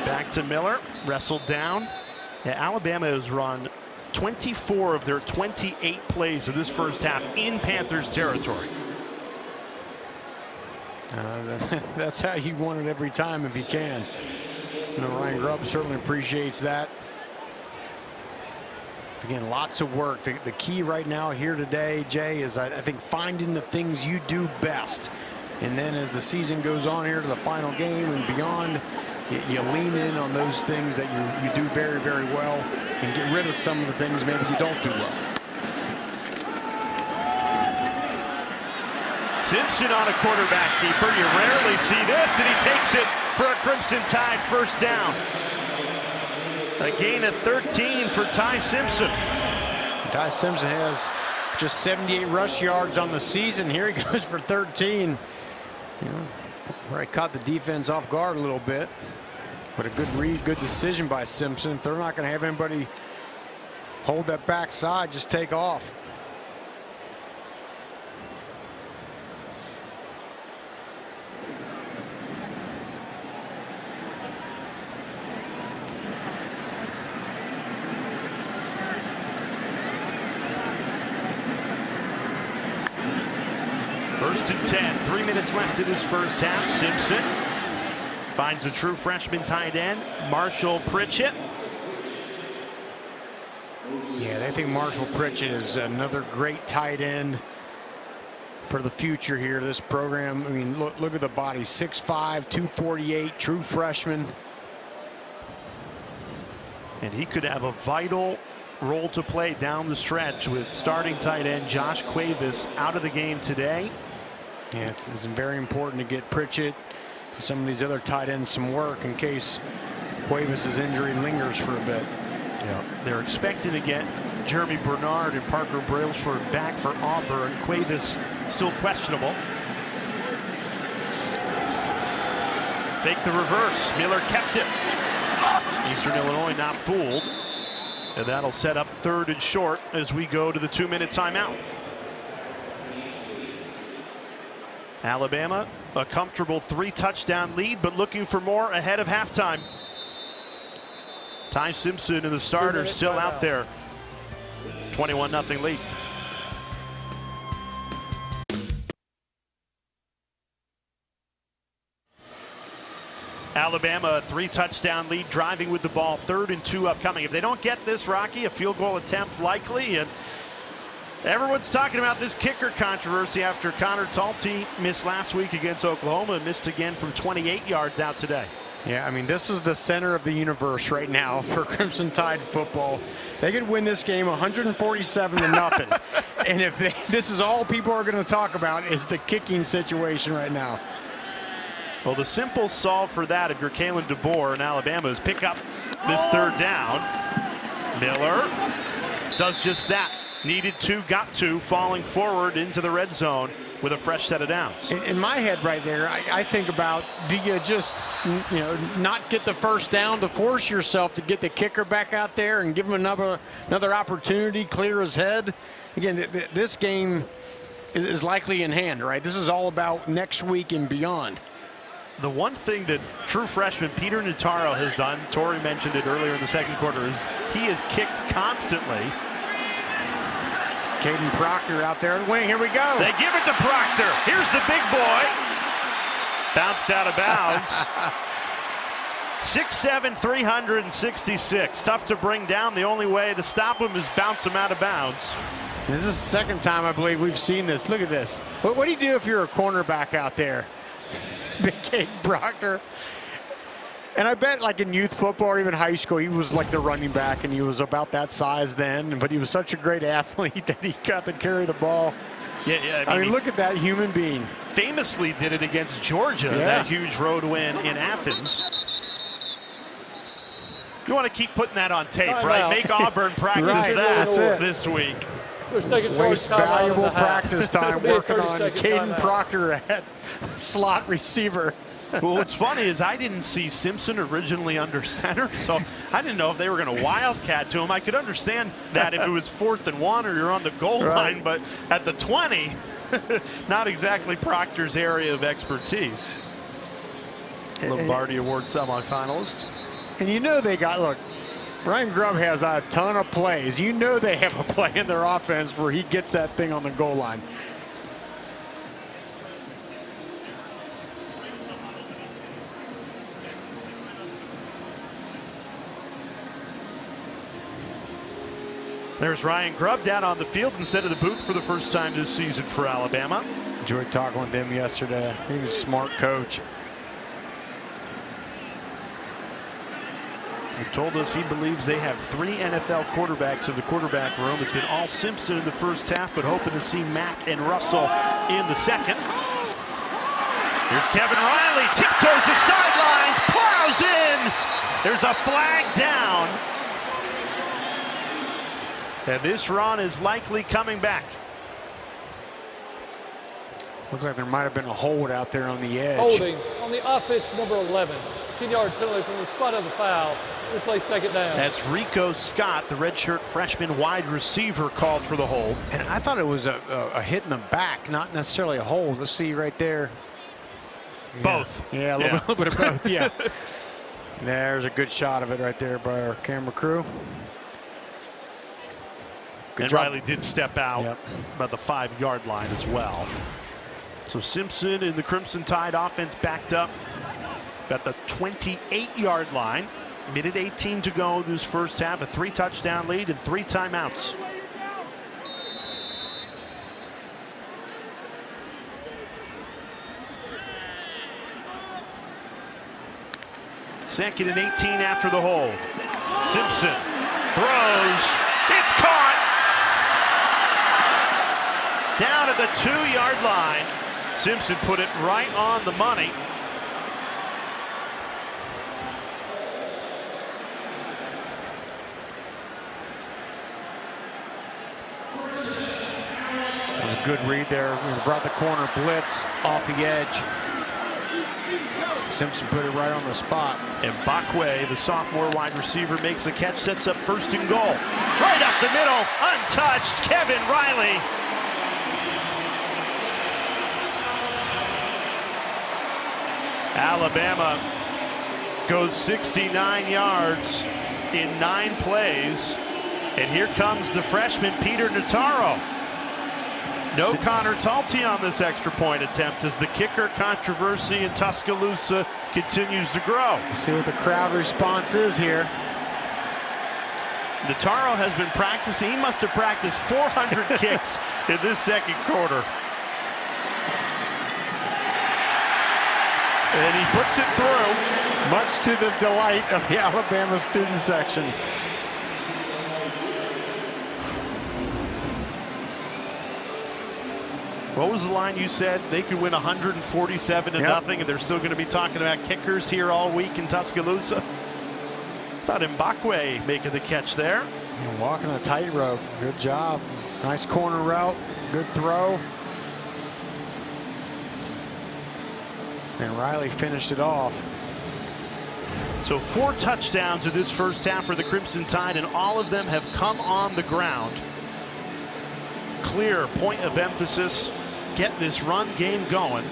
Back to Miller, wrestled down. Yeah, Alabama has run 24 of their 28 plays of this first half in Panthers territory. That's how you want it every time if you can. You know, Ryan Grubb certainly appreciates that. Again, lots of work. The key right now here today, Jay, is I think finding the things you do best. And then as the season goes on here to the final game and beyond, you lean in on those things that you do very, very well and get rid of some of the things maybe you don't do well. Simpson on a quarterback keeper. You rarely see this, and he takes it for a Crimson Tide 1st down. A gain of 13 for Ty Simpson. Ty Simpson has just 78 rush yards on the season. Here he goes for 13. You know, where I caught the defense off guard a little bit. But a good read, good decision by Simpson. If they're not going to have anybody hold that backside, just take off. First and 10, 3 minutes left in this first half. Simpson finds a true freshman tight end, Marshall Pritchett. Yeah, they think Marshall Pritchett is another great tight end for the future here. This program, I mean, look at the body, 6'5", 248, true freshman. And he could have a vital role to play down the stretch with starting tight end Josh Cuevas out of the game today. Yeah, it's very important to get Pritchett and some of these other tight ends some work in case Cuevas' injury lingers for a bit. Yeah, they're expecting to get Jeremy Bernard and Parker Brailsford back for Auburn. Cuevas still questionable. Fake the reverse. Miller kept it. Eastern Illinois not fooled. And that'll set up 3rd and short as we go to the 2-minute timeout. Alabama, a comfortable 3-touchdown lead, but looking for more ahead of halftime. Ty Simpson and the starters still out there. 21-0 lead. Alabama, a 3-touchdown lead, driving with the ball, 3rd and 2 upcoming. If they don't get this, Rocky, a field goal attempt likely. And everyone's talking about this kicker controversy after Connor Talty missed last week against Oklahoma and missed again from 28 yards out today. Yeah, I mean, this is the center of the universe right now for Crimson Tide football. They could win this game 147-0. And if this is all people are going to talk about is the kicking situation right now. Well, the simple solve for that if you're Kalen DeBoer in Alabama is pick up this 3rd down. Miller does just that. Needed to, got to, falling forward into the red zone with a fresh set of downs. In my head right there, I think about, do you just, not get the first down to force yourself to get the kicker back out there and give him another opportunity, clear his head? Again, this game is likely in hand, right? This is all about next week and beyond. The one thing that true freshman Peter Notaro has done, Torrey mentioned it earlier in the 2nd quarter, is he has kicked constantly. Caden Proctor out there at wing. Here we go. They give it to Proctor. Here's the big boy. Bounced out of bounds. 6'7", 366. Tough to bring down. The only way to stop him is bounce him out of bounds. This is the 2nd time I believe we've seen this. Look at this. What do you do if you're a cornerback out there? Big Caden Proctor. And I bet like in youth football or even high school, he was like the running back and he was about that size then, but he was such a great athlete that he got to carry the ball. Yeah. I mean look at that human being. Famously did it against Georgia, that huge road win in Athens. You want to keep putting that on tape, right? Make Auburn practice that this week. Waste valuable practice time working on Caden Proctor at slot receiver. Well, what's funny is I didn't see Simpson originally under center, so I didn't know if they were going to wildcat to him. I could understand that if it was 4th and 1 or you're on the goal line, but at the 20, not exactly Proctor's area of expertise. Lombardi Award semifinalist. And they got, look, Ryan Grubb has a ton of plays. They have a play in their offense where he gets that thing on the goal line. There's Ryan Grubb down on the field instead of the booth for the first time this season for Alabama. Enjoyed talking with him yesterday. He's a smart coach. He told us he believes they have 3 NFL quarterbacks in the quarterback room. It's been all Simpson in the first half, but hoping to see Mack and Russell in the 2nd. Here's Kevin Riley, tiptoes the sidelines, plows in. There's a flag down. And this run is likely coming back. Looks like there might have been a hold out there on the edge. Holding on On the offense, number 11, 10-yard penalty from the spot of the foul. We play second down. That's Rico Scott, the redshirt freshman wide receiver, called for the hold. And I thought it was a hit in the back, not necessarily a hold. Let's see right there. Both. Yeah, a little bit of both, yeah. There's a good shot of it right there by our camera crew. Good And job. Riley did step out about the 5-yard line as well. So Simpson and the Crimson Tide offense backed up about the 28-yard line. Minute 18 to go this first half. A 3-touchdown lead and 3 timeouts. Second and 18 after the hold. Simpson throws. It's caught. Down at the 2-yard line. Simpson put it right on the money. That was a good read there. We brought the corner blitz off the edge. Simpson put it right on the spot. And Bakwe, the sophomore wide receiver, makes a catch, sets up first and goal. Right up the middle, untouched, Kevin Riley. Alabama goes 69 yards in 9 plays. And here comes the freshman, Peter Notaro. No Connor Talty on this extra point attempt as the kicker controversy in Tuscaloosa continues to grow. Let's see what the crowd response is here. Notaro has been practicing. He must have practiced 400 kicks in this second quarter. And he puts it through. Much to the delight of the Alabama student section. What was the line you said? They could win 147 to nothing, and they're still going to be talking about kickers here all week in Tuscaloosa. About Mbakwe making the catch there. And walking the tightrope. Good job. Nice corner route. Good throw. And Riley finished it off. So 4 touchdowns in this first half for the Crimson Tide, and all of them have come on the ground. Clear point of emphasis. Get this run game going.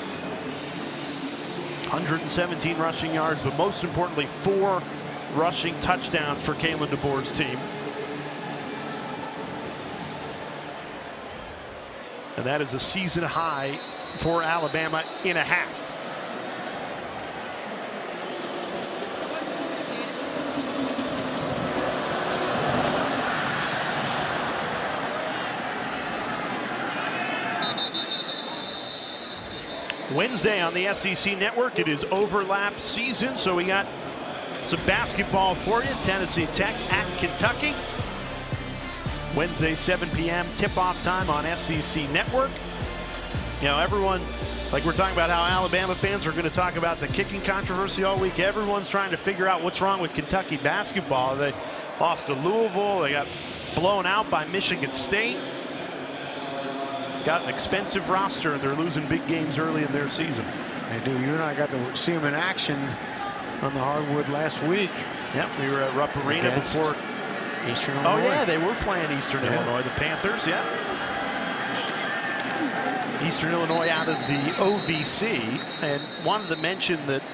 117 rushing yards, but most importantly, 4 rushing touchdowns for Kalen DeBoer's team. And that is a season high for Alabama in a half. Wednesday on the SEC Network, it is overlap season, so we got some basketball for you. Tennessee Tech at Kentucky. Wednesday, 7 p.m. tip-off time on SEC Network. You know, everyone, like we're talking about how Alabama fans are going to talk about the kicking controversy all week. Everyone's trying to figure out what's wrong with Kentucky basketball. They lost to Louisville. They got blown out by Michigan State. Got an expensive roster, and they're losing big games early in their season. They do. You and I got to see them in action on the hardwood last week. Yep, we were at Rupp Arena before Eastern Illinois. Oh yeah, they were playing Eastern Illinois, the Panthers. Yeah. Eastern Illinois out of the OVC, and wanted to mention that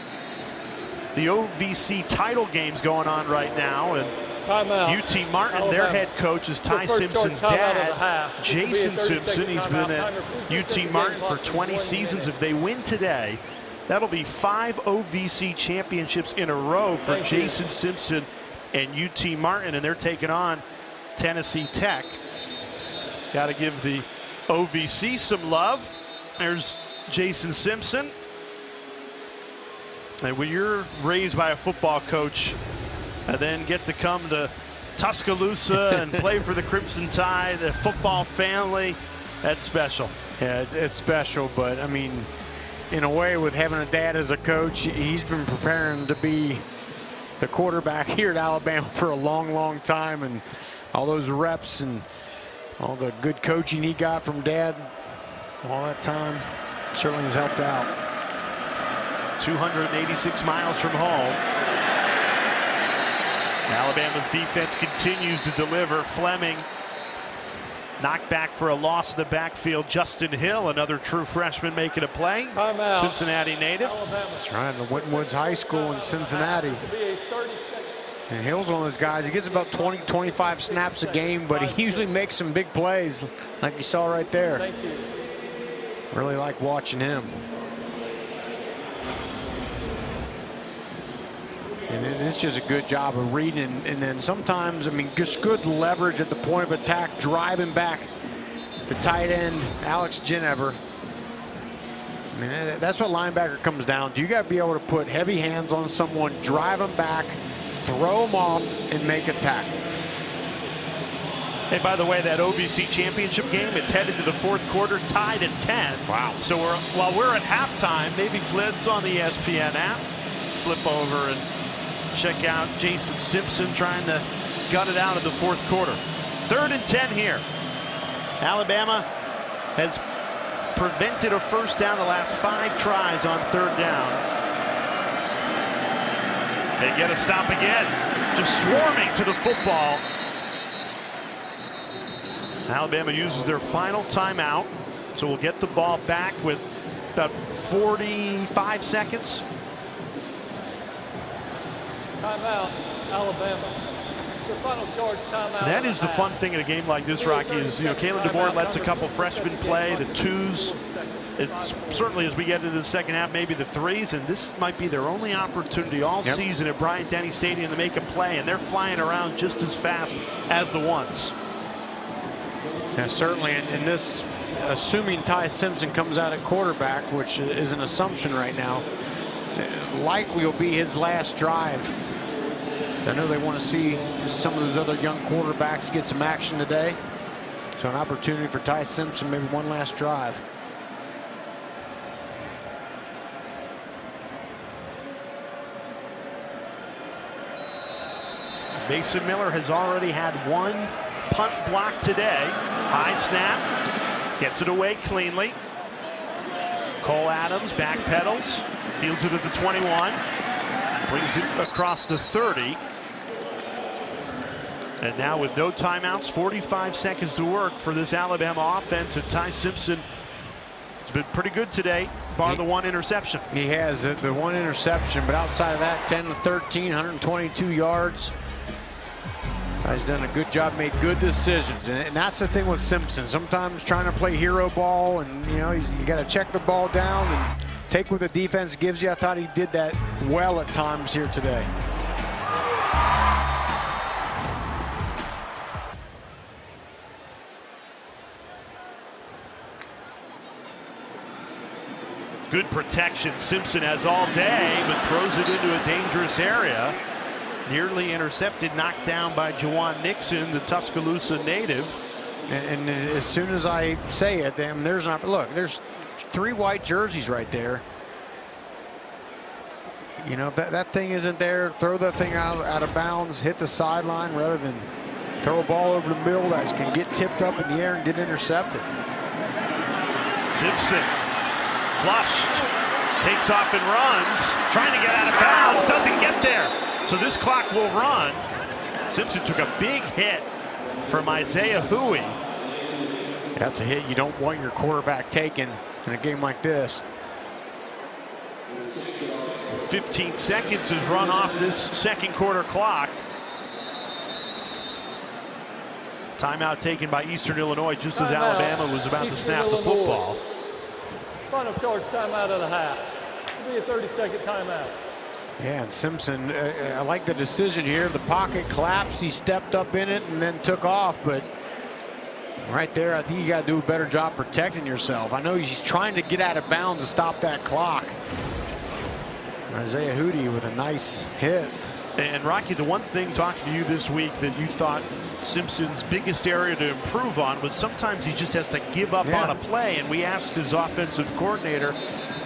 the OVC title game's going on right now, and UT Martin, their head coach is Ty Simpson's dad, Jason Simpson. He's been at UT Martin for 20 seasons. If they win today, that'll be 5 OVC championships in a row for Jason Simpson and UT Martin, and they're taking on Tennessee Tech. Got to give the OVC some love. There's Jason Simpson. And when you're raised by a football coach and then get to come to Tuscaloosa and play for the Crimson Tide, a football family, that's special. Yeah, it's special, but I mean, in a way, with having a dad as a coach, he's been preparing to be the quarterback here at Alabama for a long, long time, and all those reps and all the good coaching he got from dad all that time certainly has helped out. 286 miles from home. Alabama's defense continues to deliver. Fleming knocked back for a loss in the backfield. Justin Hill, another true freshman, making a play. Timeout. Cincinnati native. Alabama. That's right, at Winton Woods High School in Cincinnati. To be a 30-second. And Hill's one of those guys. He gets about 20, 25 snaps a game, but he usually makes some big plays, like you saw right there. Thank you. Really like watching him. And it's just a good job of reading, and then sometimes, I mean, just good leverage at the point of attack, driving back the tight end, Alex Ginever. I mean, that's what linebacker comes down to. You got to be able to put heavy hands on someone, drive them back, throw them off, and make a tackle. Hey, by the way, that OVC championship game, it's headed to the fourth quarter, tied at 10. Wow. So while we're at halftime, maybe Flint's on the ESPN app. Flip over and check out Jason Simpson trying to gut it out in the fourth quarter. 3rd and 10 here. Alabama has prevented a first down the last 5 tries on 3rd down. They get a stop again, just swarming to the football. Alabama uses their final timeout, so we'll get the ball back with about 45 seconds. Timeout, Alabama. Your final charge timeout. That is the fun thing in a game like this, Rocky, is, you know, Kalen DeBoer lets a couple freshmen play, the 2s. It's certainly, as we get into the second half, maybe the 3s, and this might be their only opportunity all season at Bryant-Denny Stadium to make a play, and they're flying around just as fast as the 1s. Yeah, certainly, and this, assuming Ty Simpson comes out at quarterback, which is an assumption right now, likely will be his last drive. I know they want to see some of those other young quarterbacks get some action today. So an opportunity for Ty Simpson, maybe one last drive. Mason Miller has already had 1 punt block today. High snap, gets it away cleanly. Cole Adams backpedals, fields it at the 21, brings it across the 30. And now with no timeouts, 45 seconds to work for this Alabama offense, and Ty Simpson has been pretty good today, bar the 1 interception. He has the 1 interception, but outside of that, 10 to 13, 122 yards. He's done a good job, made good decisions, and that's the thing with Simpson. Sometimes trying to play hero ball, and you know, you got to check the ball down and take what the defense gives you. I thought he did that well at times here today. Good protection Simpson has all day, but throws it into a dangerous area. Nearly intercepted, knocked down by Jawan Nixon, the Tuscaloosa native. And as soon as I say it, then there's not. Look, there's 3 white jerseys right there. You know, if that thing isn't there, throw that thing out of bounds, hit the sideline rather than throw a ball over the middle that can get tipped up in the air and get intercepted. Simpson flushed, takes off and runs, trying to get out of bounds, doesn't get there. So this clock will run. Simpson took a big hit from Isaiah Hui. That's a hit you don't want your quarterback taking in a game like this. 15 seconds has run off this second quarter clock. Timeout taken by Eastern Illinois just as Alabama was about to snap the football. Final charge timeout of the half. It'll be a 30-second timeout. Yeah, and Simpson, I like the decision here. The pocket collapsed, he stepped up in it and then took off, but right there, I think you got to do a better job protecting yourself. I know he's trying to get out of bounds to stop that clock. Isaiah Hui with a nice hit. And Rocky, the one thing talking to you this week that you thought Simpson's biggest area to improve on was sometimes he just has to give up on a play. And we asked his offensive coordinator,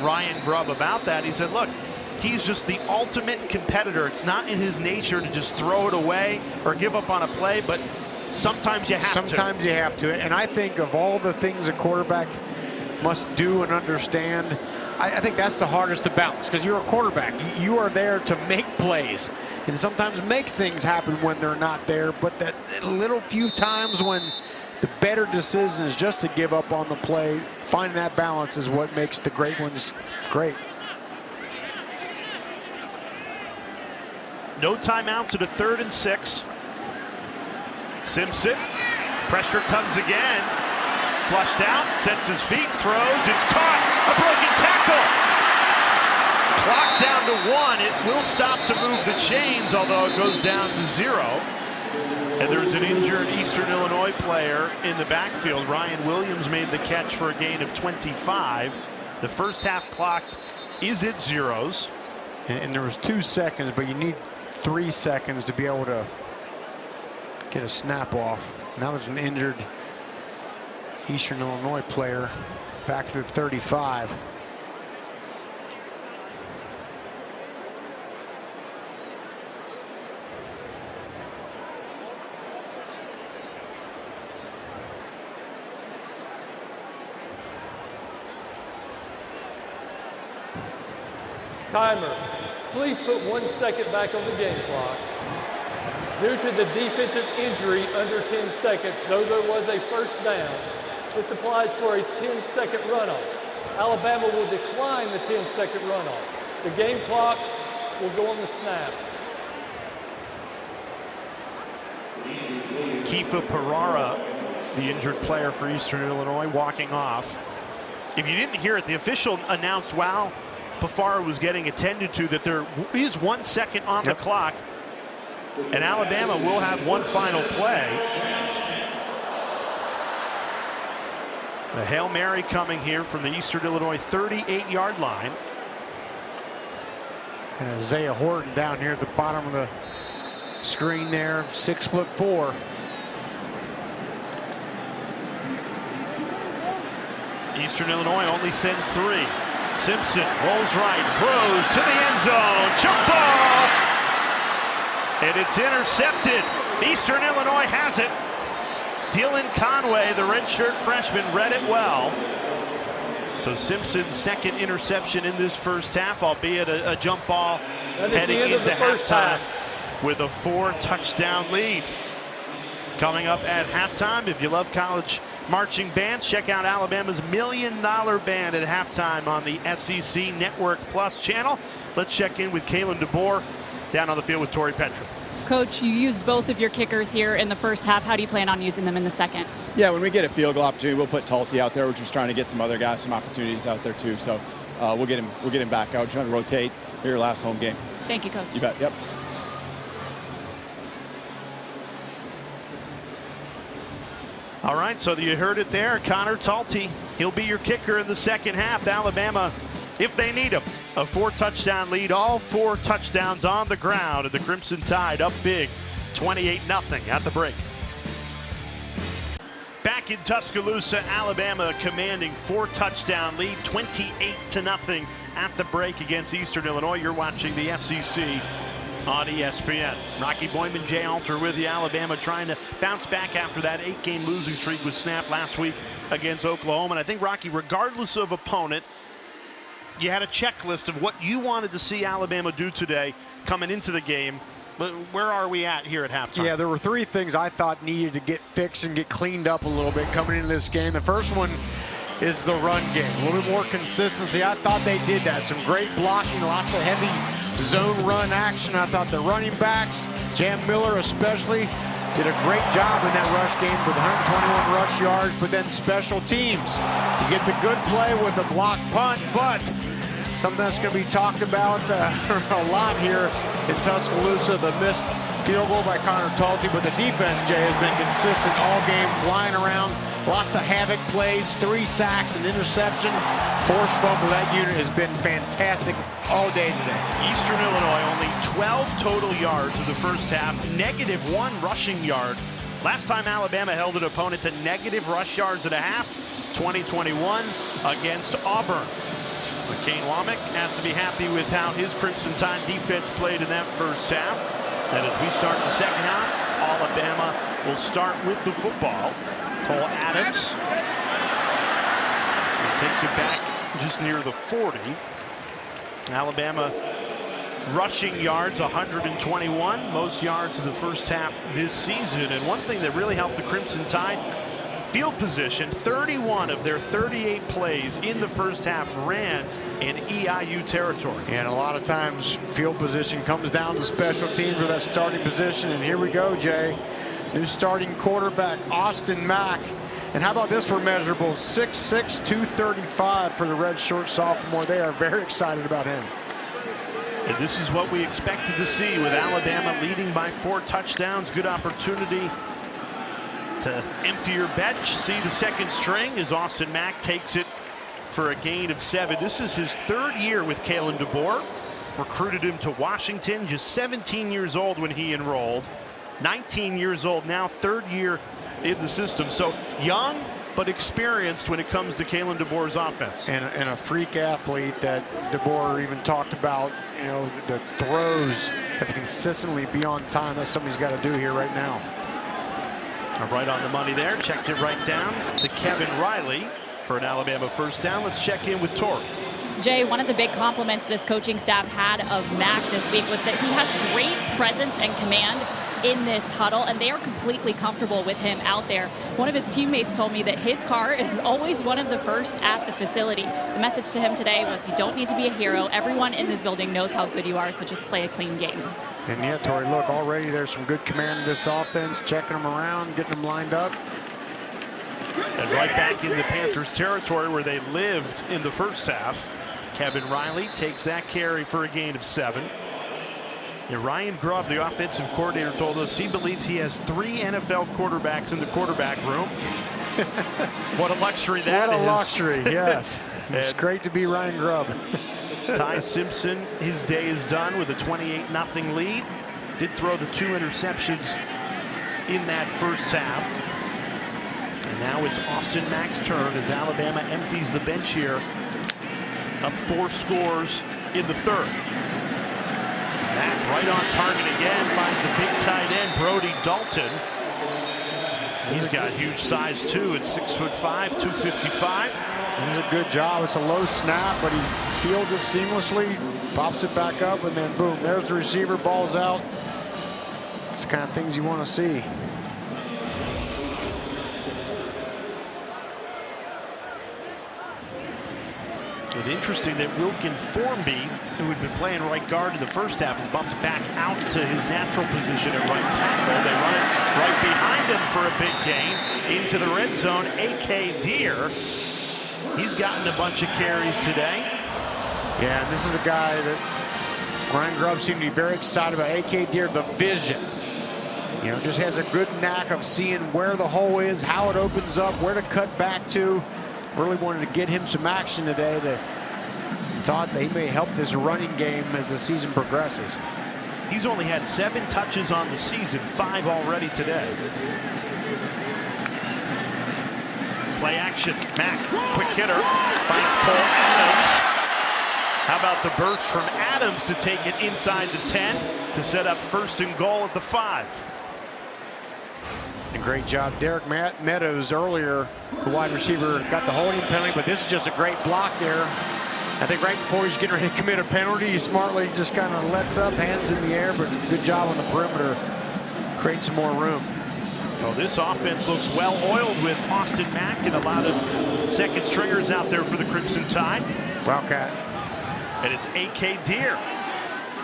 Ryan Grubb, about that. He said, look, he's just the ultimate competitor. It's not in his nature to just throw it away or give up on a play, but sometimes you have to. Sometimes you have to. And I think of all the things a quarterback must do and understand, I think that's the hardest to balance because you're a quarterback. You are there to make plays and sometimes make things happen when they're not there. But that little few times when the better decision is just to give up on the play, finding that balance is what makes the great ones great. No timeouts at a 3rd and 6. Simpson, pressure comes again. Flushed out, sets his feet, throws, it's caught, a broken tackle. Clock down to 1, it will stop to move the chains, although it goes down to 0. And there's an injured Eastern Illinois player in the backfield. Ryan Williams made the catch for a gain of 25. The first half clock is at 0s. And there was 2 seconds, but you need 3 seconds to be able to get a snap off. Now there's an injured Eastern Illinois player back to the 35. Timer. Please put 1 second back on the game clock. Due to the defensive injury under 10 seconds, though there was a first down, this applies for a 10-second runoff. Alabama will decline the 10-second runoff. The game clock will go on the snap. Kifa Perara, the injured player for Eastern Illinois, walking off. If you didn't hear it, the official announced while Pafara was getting attended to that there is 1 second on the clock, and Alabama will have one final play. The Hail Mary coming here from the Eastern Illinois 38-yard line. And Isaiah Horton down here at the bottom of the screen there, 6'4". Eastern Illinois only sends 3. Simpson rolls right, throws to the end zone, jump ball, and it's intercepted. Eastern Illinois has it. Dylan Conway, the redshirt freshman, read it well. So Simpson's second interception in this first half, albeit a jump ball heading into halftime with a 4-touchdown lead. Coming up at halftime, if you love college marching bands, check out Alabama's $1 Million Band at halftime on the SEC Network Plus channel. Let's check in with Kalen DeBoer down on the field with Tori Petra. Coach, you used both of your kickers here in the first half. How do you plan on using them in the second? Yeah, when we get a field goal opportunity, we'll put Talty out there. We're just trying to get some other guys some opportunities out there too. So we'll get him back out, trying to rotate here last home game. Thank you, Coach. You bet. Yep. All right, so you heard it there. Connor Talty, he'll be your kicker in the second half. Alabama, if they need him, a 4-touchdown lead, all 4 touchdowns on the ground, and the Crimson Tide up big, 28-0 at the break. Back in Tuscaloosa, Alabama commanding 4-touchdown lead, 28-0 at the break against Eastern Illinois. You're watching the SEC on ESPN. Rocky Boyman, Jay Alter with you. Alabama trying to bounce back after that 8-game losing streak was snapped last week against Oklahoma. And I think, Rocky, regardless of opponent, you had a checklist of what you wanted to see Alabama do today coming into the game. But where are we at here at halftime? Yeah, there were 3 things I thought needed to get fixed and get cleaned up a little bit coming into this game. The first one is the run game. A little bit more consistency. I thought they did that. Some great blocking, lots of heavy zone run action. I thought the running backs, Jam Miller especially, did a great job in that rush game with 121 rush yards. But then special teams, you get the good play with a blocked punt, but something that's going to be talked about a lot here in Tuscaloosa, the missed field goal by Connor Talty, but the defense, Jay, has been consistent all game, flying around, lots of havoc plays, 3 sacks, an interception. Force fumble, that unit has been fantastic all day today. Eastern Illinois only 12 total yards in the first half, -1 rushing yard. Last time Alabama held an opponent to negative rush yards and a half, 2021 against Auburn. But Kane Womack has to be happy with how his Crimson Tide defense played in that first half. And as we start the second half, Alabama will start with the football. Cole Adams takes it back just near the 40. Alabama rushing yards 121, most yards in the first half this season. And one thing that really helped the Crimson Tide, field position. 31 of their 38 plays in the first half ran in EIU territory. And a lot of times field position comes down to special teams with that starting position. And here we go, Jay. New starting quarterback, Austin Mack. And how about this for measurables? 6'6", 235 for the redshirt sophomore. They are very excited about him. And this is what we expected to see with Alabama leading by 4 touchdowns. Good opportunity to empty your bench. See the second string as Austin Mack takes it for a gain of 7. This is his 3rd year with Kalen DeBoer. Recruited him to Washington, just 17 years old when he enrolled. 19 years old now, 3rd year in the system. So young but experienced when it comes to Kalen DeBoer's offense. And a freak athlete that DeBoer even talked about, you know, the throws have to consistently be on time. That's something he's got to do here right now. Right on the money there. Checked it right down to Kevin Riley for an Alabama first down. Let's check in with Tori. Jay, one of the big compliments this coaching staff had of Mack this week was that he has great presence and command in this huddle, and they are completely comfortable with him out there. One of his teammates told me that his car is always one of the first at the facility. The message to him today was, you don't need to be a hero. Everyone in this building knows how good you are, so just play a clean game. And yeah, Tori, look, already there's some good command in this offense, checking them around, getting them lined up. And right back in the Panthers territory where they lived in the first half. Kevin Riley takes that carry for a gain of 7. And Ryan Grubb, the offensive coordinator, told us he believes he has 3 NFL quarterbacks in the quarterback room. What a luxury that is. What a luxury, yes. It's great to be Ryan Grubb. Ty Simpson, his day is done with a 28-0 lead. Did throw the 2 interceptions in that first half. And now it's Austin Mack's turn as Alabama empties the bench here. Up 4 scores in the 3rd. Mack right on target again, finds the big tight end, Brody Dalton. He's got huge size too at 6'5", 255. He's a good job. It's a low snap, but he fields it seamlessly, pops it back up, and then boom, there's the receiver, ball's out. It's the kind of things you want to see. And interesting that Wilkin Formby, who had been playing right guard in the first half, is bumped back out to his natural position at right tackle. They run it right behind him for a big gain into the red zone. A.K. Deer, he's gotten a bunch of carries today. Yeah, and this is a guy that Ryan Grubb seemed to be very excited about. A.K. Deer, the vision. You know, just has a good knack of seeing where the hole is, how it opens up, where to cut back to. Really wanted to get him some action today. Thought that he may help this running game as the season progresses. He's only had 7 touches on the season, 5 already today. Play action, Mack, quick hitter, finds Cole Adams. How about the burst from Adams to take it inside the 10 to set up 1st and goal at the 5. And great job, Derek Meadows earlier, the wide receiver, got the holding penalty, but this is just a great block there. I think right before he's getting ready to commit a penalty, he smartly just kind of lets up, hands in the air, but good job on the perimeter, create some more room. Well, this offense looks well oiled with Austin Mack and a lot of second stringers out there for the Crimson Tide. Wildcat. And it's A.K. Deer,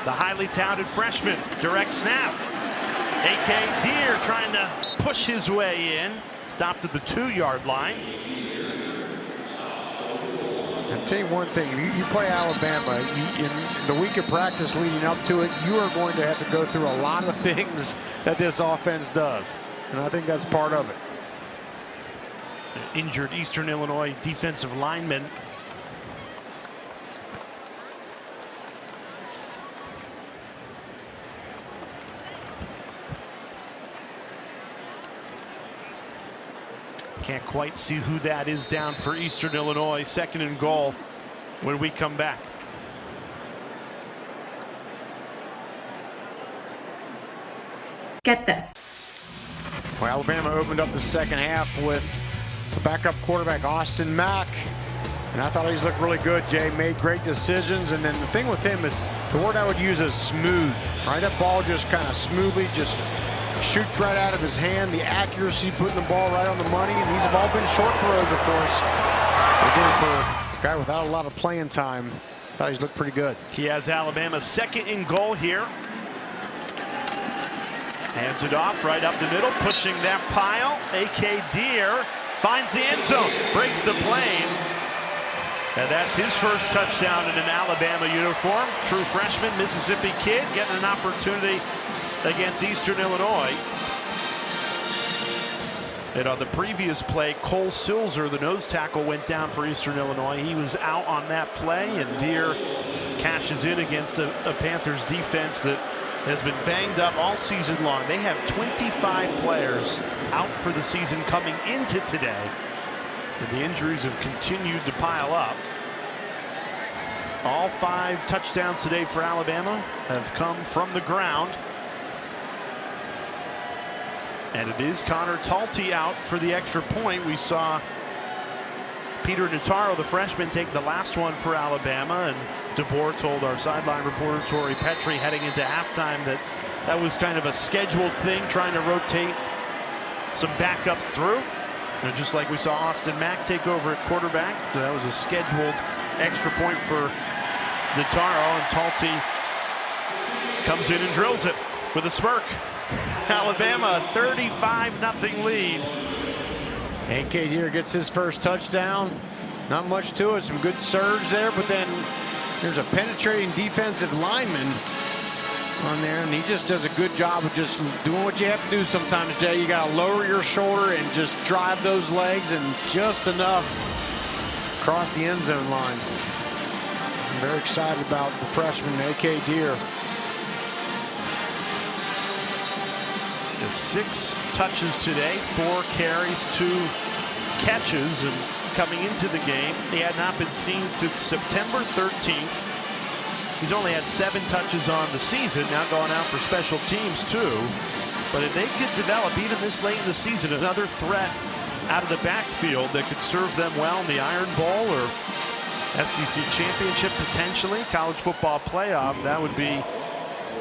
the highly touted freshman. Direct snap. A.K. Deer trying to push his way in. Stopped at the 2-yard line. I'll tell you one thing, if you play Alabama, in the week of practice leading up to it, you are going to have to go through a lot of things that this offense does. And I think that's part of it. An injured Eastern Illinois defensive lineman. Can't quite see who that is down for Eastern Illinois. 2nd and goal when we come back. Get this. Well, Alabama opened up the second half with the backup quarterback Austin Mack. And I thought he's looked really good, Jay. Made great decisions. And then the thing with him is, the word I would use is smooth. Right? That ball just kind of smoothly just shoots right out of his hand. The accuracy, putting the ball right on the money. And these have all been short throws, of course. Again, for a guy without a lot of playing time, I thought he's looked pretty good. He has Alabama's second and goal here. Hands it off right up the middle, pushing that pile. A.K. Deer finds the end zone, breaks the plane. And that's his first touchdown in an Alabama uniform. True freshman, Mississippi kid, getting an opportunity against Eastern Illinois. And on the previous play, Cole Silzer, the nose tackle, went down for Eastern Illinois. He was out on that play, and Deer cashes in against a Panthers defense that has been banged up all season long. They have 25 players out for the season coming into today. And the injuries have continued to pile up. All 5 touchdowns today for Alabama have come from the ground. And it is Connor Talty out for the extra point. We saw Peter Notaro, the freshman, take the last one for Alabama, and DeVore told our sideline reporter Tori Petrie heading into halftime that that was kind of a scheduled thing, trying to rotate some backups through. And just like we saw Austin Mack take over at quarterback, so that was a scheduled extra point for Notaro, and Talty comes in and drills it with a smirk. Alabama, 35-0 lead. A.K. Deer gets his first touchdown. Not much to it. Some good surge there, but then there's a penetrating defensive lineman on there, and he just does a good job of just doing what you have to do sometimes, Jay. You got to lower your shoulder and just drive those legs, and just enough across the end zone line. I'm very excited about the freshman, A.K. Deer. 6 touches today, 4 carries, 2 catches, and coming into the game, he had not been seen since September 13th. He's only had 7 touches on the season, now going out for special teams too. But if they could develop, even this late in the season, another threat out of the backfield that could serve them well in the Iron Bowl or SEC championship, potentially college football playoff, that would be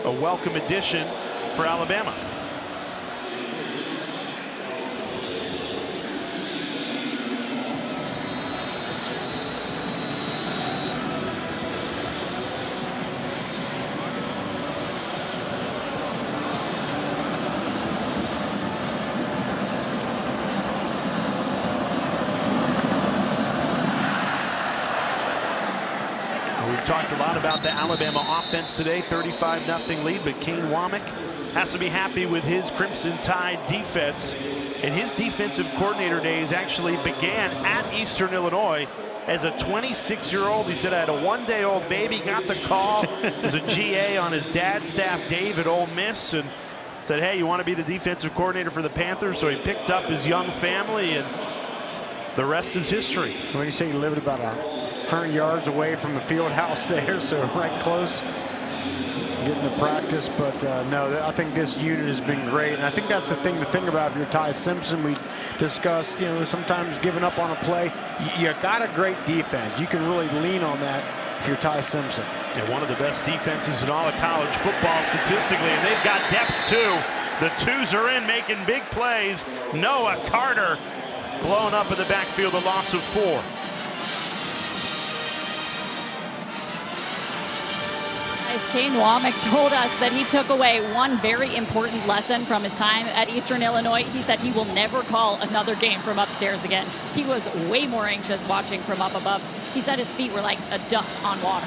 a welcome addition for Alabama. Talked a lot about the Alabama offense today, 35-0 lead, but Kane Womack has to be happy with his Crimson Tide defense. And his defensive coordinator days actually began at Eastern Illinois as a 26-year-old. He said, I had a 1-day-old baby, got the call as a GA on his dad's staff, Dave, at Ole Miss, and said, hey, you want to be the defensive coordinator for the Panthers? So he picked up his young family, and the rest is history. What do you say, he lived about 100 yards away from the field house there, so right close, getting to practice. But no, I think this unit has been great, and I think that's the thing to think about if you're Ty Simpson. We discussed, you know, sometimes giving up on a play. You got a great defense. You can really lean on that if you're Ty Simpson. And one of the best defenses in all of college football statistically, and they've got depth too. The twos are in, making big plays. Noah Carter blown up in the backfield, a loss of 4. As Kane Womack told us that he took away one very important lesson from his time at Eastern Illinois. He said he will never call another game from upstairs again. He was way more anxious watching from up above. He said his feet were like a duck on water.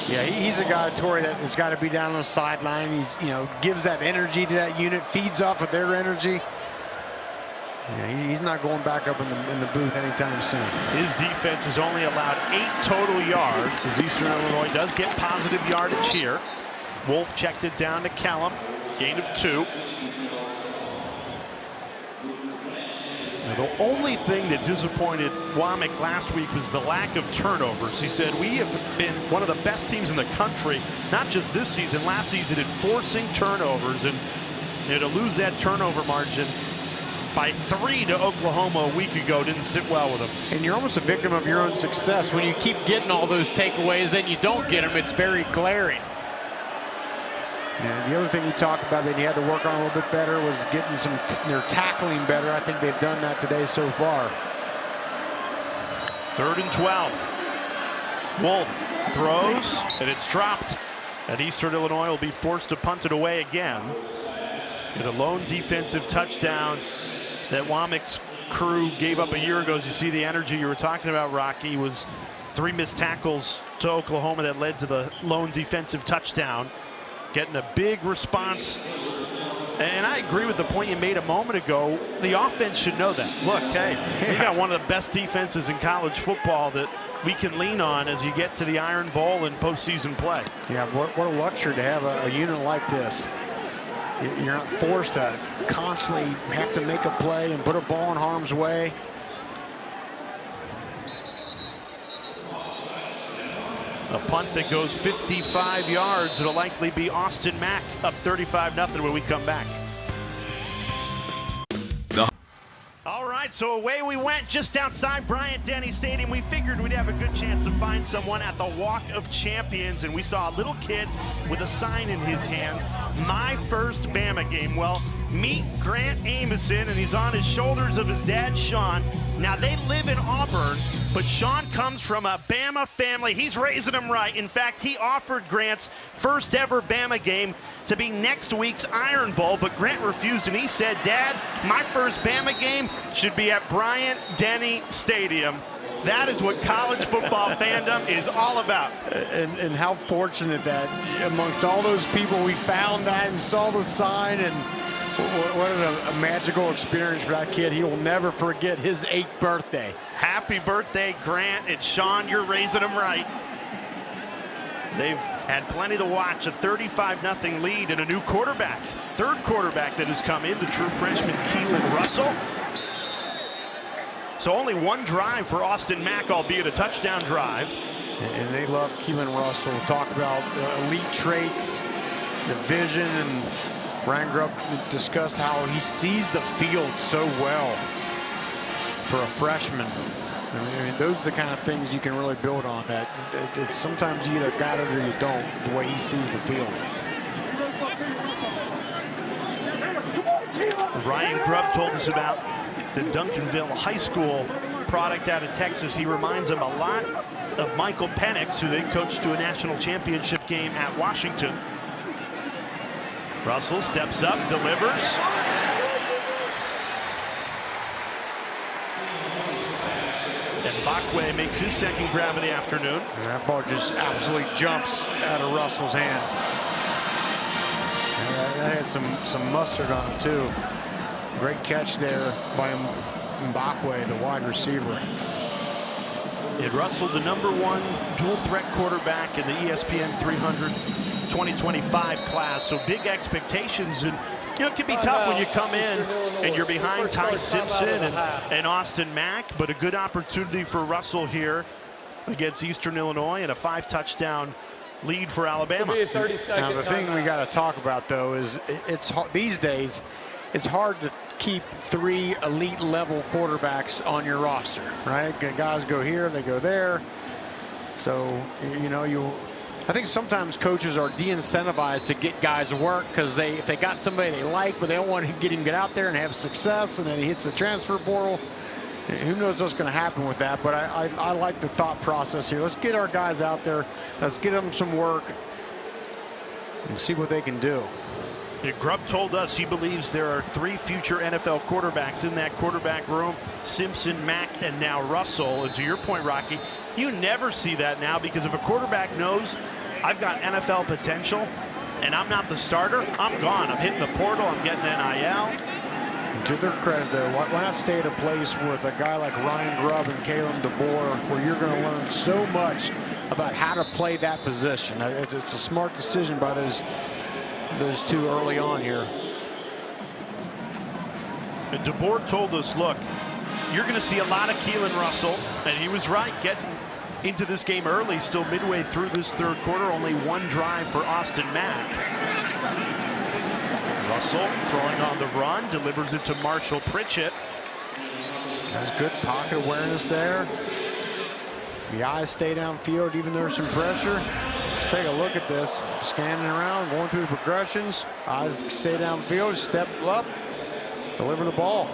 Yeah, he's a guy, Tori, that has got to be down on the sideline. He's, you know, gives that energy to that unit, feeds off of their energy. Yeah, he's not going back up in the booth anytime soon. His defense has only allowed 8 total yards as Eastern Illinois does get positive yardage here. Wolf checked it down to Callum, gain of 2. Now, the only thing that disappointed Womack last week was the lack of turnovers. He said, we have been one of the best teams in the country, not just this season, last season, at forcing turnovers. And you know, to lose that turnover margin by 3 to Oklahoma a week ago. Didn't sit well with them. And you're almost a victim of your own success. When you keep getting all those takeaways, then you don't get them. It's very glaring. And the other thing you talked about that you had to work on a little bit better was getting their tackling better. I think they've done that today so far. 3rd and 12. Wolf throws, and it's dropped. And Eastern Illinois will be forced to punt it away again. In a lone defensive touchdown that Womack's crew gave up a year ago. As you see the energy you were talking about, Rocky, was 3 missed tackles to Oklahoma that led to the lone defensive touchdown. Getting a big response. And I agree with the point you made a moment ago. The offense should know that. Look, hey, we got one of the best defenses in college football that we can lean on as you get to the Iron Bowl and postseason play. Yeah, what a luxury to have a unit like this. You're not forced to constantly have to make a play and put a ball in harm's way. A punt that goes 55 yards. It'll likely be Austin Mack up 35-0 when we come back. All right, so away we went just outside Bryant-Denny Stadium. We figured we'd have a good chance to find someone at the Walk of Champions, and we saw a little kid with a sign in his hands, "My first Bama game." Well, meet Grant Amison, and he's on his shoulders of his dad, Sean. Now, they live in Auburn, but Sean comes from a Bama family. He's raising them right. In fact, he offered Grant's first ever Bama game to be next week's Iron Bowl, but Grant refused, and he said, "Dad, my first Bama game should be at Bryant-Denny Stadium." That is what college football fandom is all about. And how fortunate that amongst all those people we found that and saw the sign, and what a magical experience for that kid. He will never forget his 8th birthday. Happy birthday, Grant. And Sean, you're raising them right. They've had plenty to watch. A 35-0 lead and a new quarterback. 3rd quarterback that has come in, the true freshman Keelan Russell. So only 1 drive for Austin Mack, albeit a touchdown drive. And they love Keelan Russell. Talk about elite traits, the vision, and Ryan Grubb discussed how he sees the field so well for a freshman. I mean, those are the kind of things you can really build on. That sometimes you either got it or you don't, the way he sees the field. Ryan Grubb told us about the Duncanville High School product out of Texas. He reminds him a lot of Michael Penix, who they coached to a national championship game at Washington. Russell steps up, delivers. And Bakwe makes his 2nd grab of the afternoon. And that ball just absolutely jumps out of Russell's hand. And that had some mustard on it too. Great catch there by Bakwe, the wide receiver. And Russell, the #1 dual threat quarterback in the ESPN 300 2025 class. So big expectations, and you know, it can be tough when you come in and you're behind Ty Simpson and Austin Mack, but a good opportunity for Russell here against Eastern Illinois and a 5-touchdown lead for Alabama. Now the thing we got to talk about though is it's these days it's hard to keep 3 elite level quarterbacks on your roster, right? Guys go here, they go there. So you know, I think sometimes coaches are de-incentivized to get guys to work because if they got somebody they like, but they don't want to get out there and have success, and then he hits the transfer portal. Who knows what's going to happen with that? But I like the thought process here. Let's get our guys out there. Let's get them some work and see what they can do. Yeah, Grubb told us he believes there are 3 future NFL quarterbacks in that quarterback room: Simpson, Mack, and now Russell. And to your point, Rocky, you never see that now, because if a quarterback knows I've got NFL potential and I'm not the starter, I'm gone. I'm hitting the portal. I'm getting NIL. To their credit, though, why not stay at a place with a guy like Ryan Grubb and Kalen DeBoer, where you're going to learn so much about how to play that position? It's a smart decision by those 2 early on here. And DeBoer told us, look, you're going to see a lot of Keelan Russell, and he was right, getting into this game early, still midway through this 3rd quarter, only 1 drive for Austin Mack. Russell throwing on the run, delivers it to Marshall Pritchett. Has good pocket awareness there. The eyes stay downfield even though there's some pressure. Let's take a look at this. Scanning around, going through the progressions. Eyes stay downfield, step up, deliver the ball.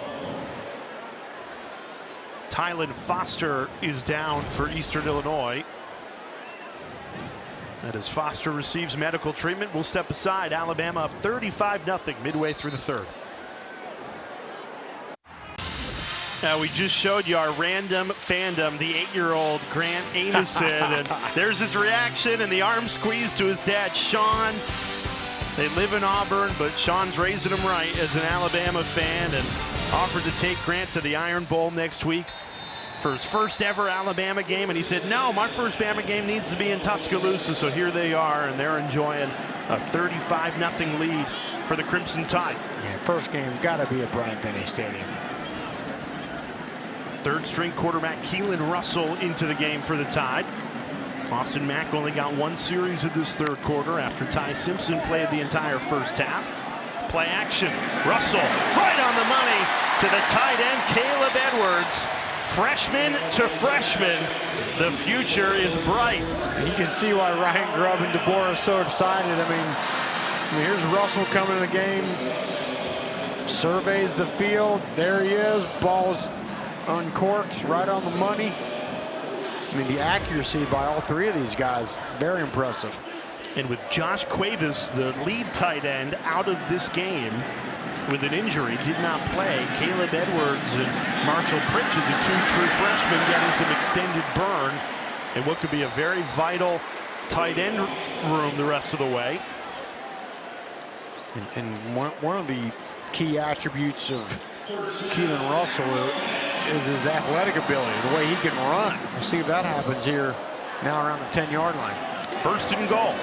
Tylan Foster is down for Eastern Illinois. And as Foster receives medical treatment, we'll step aside. Alabama up 35-0 midway through the third. Now, we just showed you our random fandom, the 8-year-old Grant Amison, and there's his reaction and the arm squeeze to his dad, Sean. They live in Auburn, but Sean's raising him right as an Alabama fan and offered to take Grant to the Iron Bowl next week for his first ever Alabama game, and he said, no, my first Bama game needs to be in Tuscaloosa. So here they are, and they're enjoying a 35-0 lead for the Crimson Tide. Yeah, first game got to be at Bryant-Denny Stadium. Third-string quarterback Keelan Russell into the game for the Tide. Austin Mack only got one series of this third quarter after Ty Simpson played the entire first half. Play action. Russell right on the money to the tight end, Caleb Edwards. Freshman to freshman, the future is bright. You can see why Ryan Grubb and DeBoer are so excited. I mean, here's Russell coming in the game. Surveys the field. There he is. Ball's uncorked, right on the money. I mean, the accuracy by all three of these guys, very impressive. And with Josh Cuevas, the lead tight end, out of this game with an injury, did not play. Caleb Edwards and Marshall Pritchett, the two true freshmen, getting some extended burn in what could be a very vital tight end room the rest of the way. And one of the key attributes of Keelan Russell is his athletic ability, the way he can run. We'll see if that happens here now around the 10-yard line. First and goal.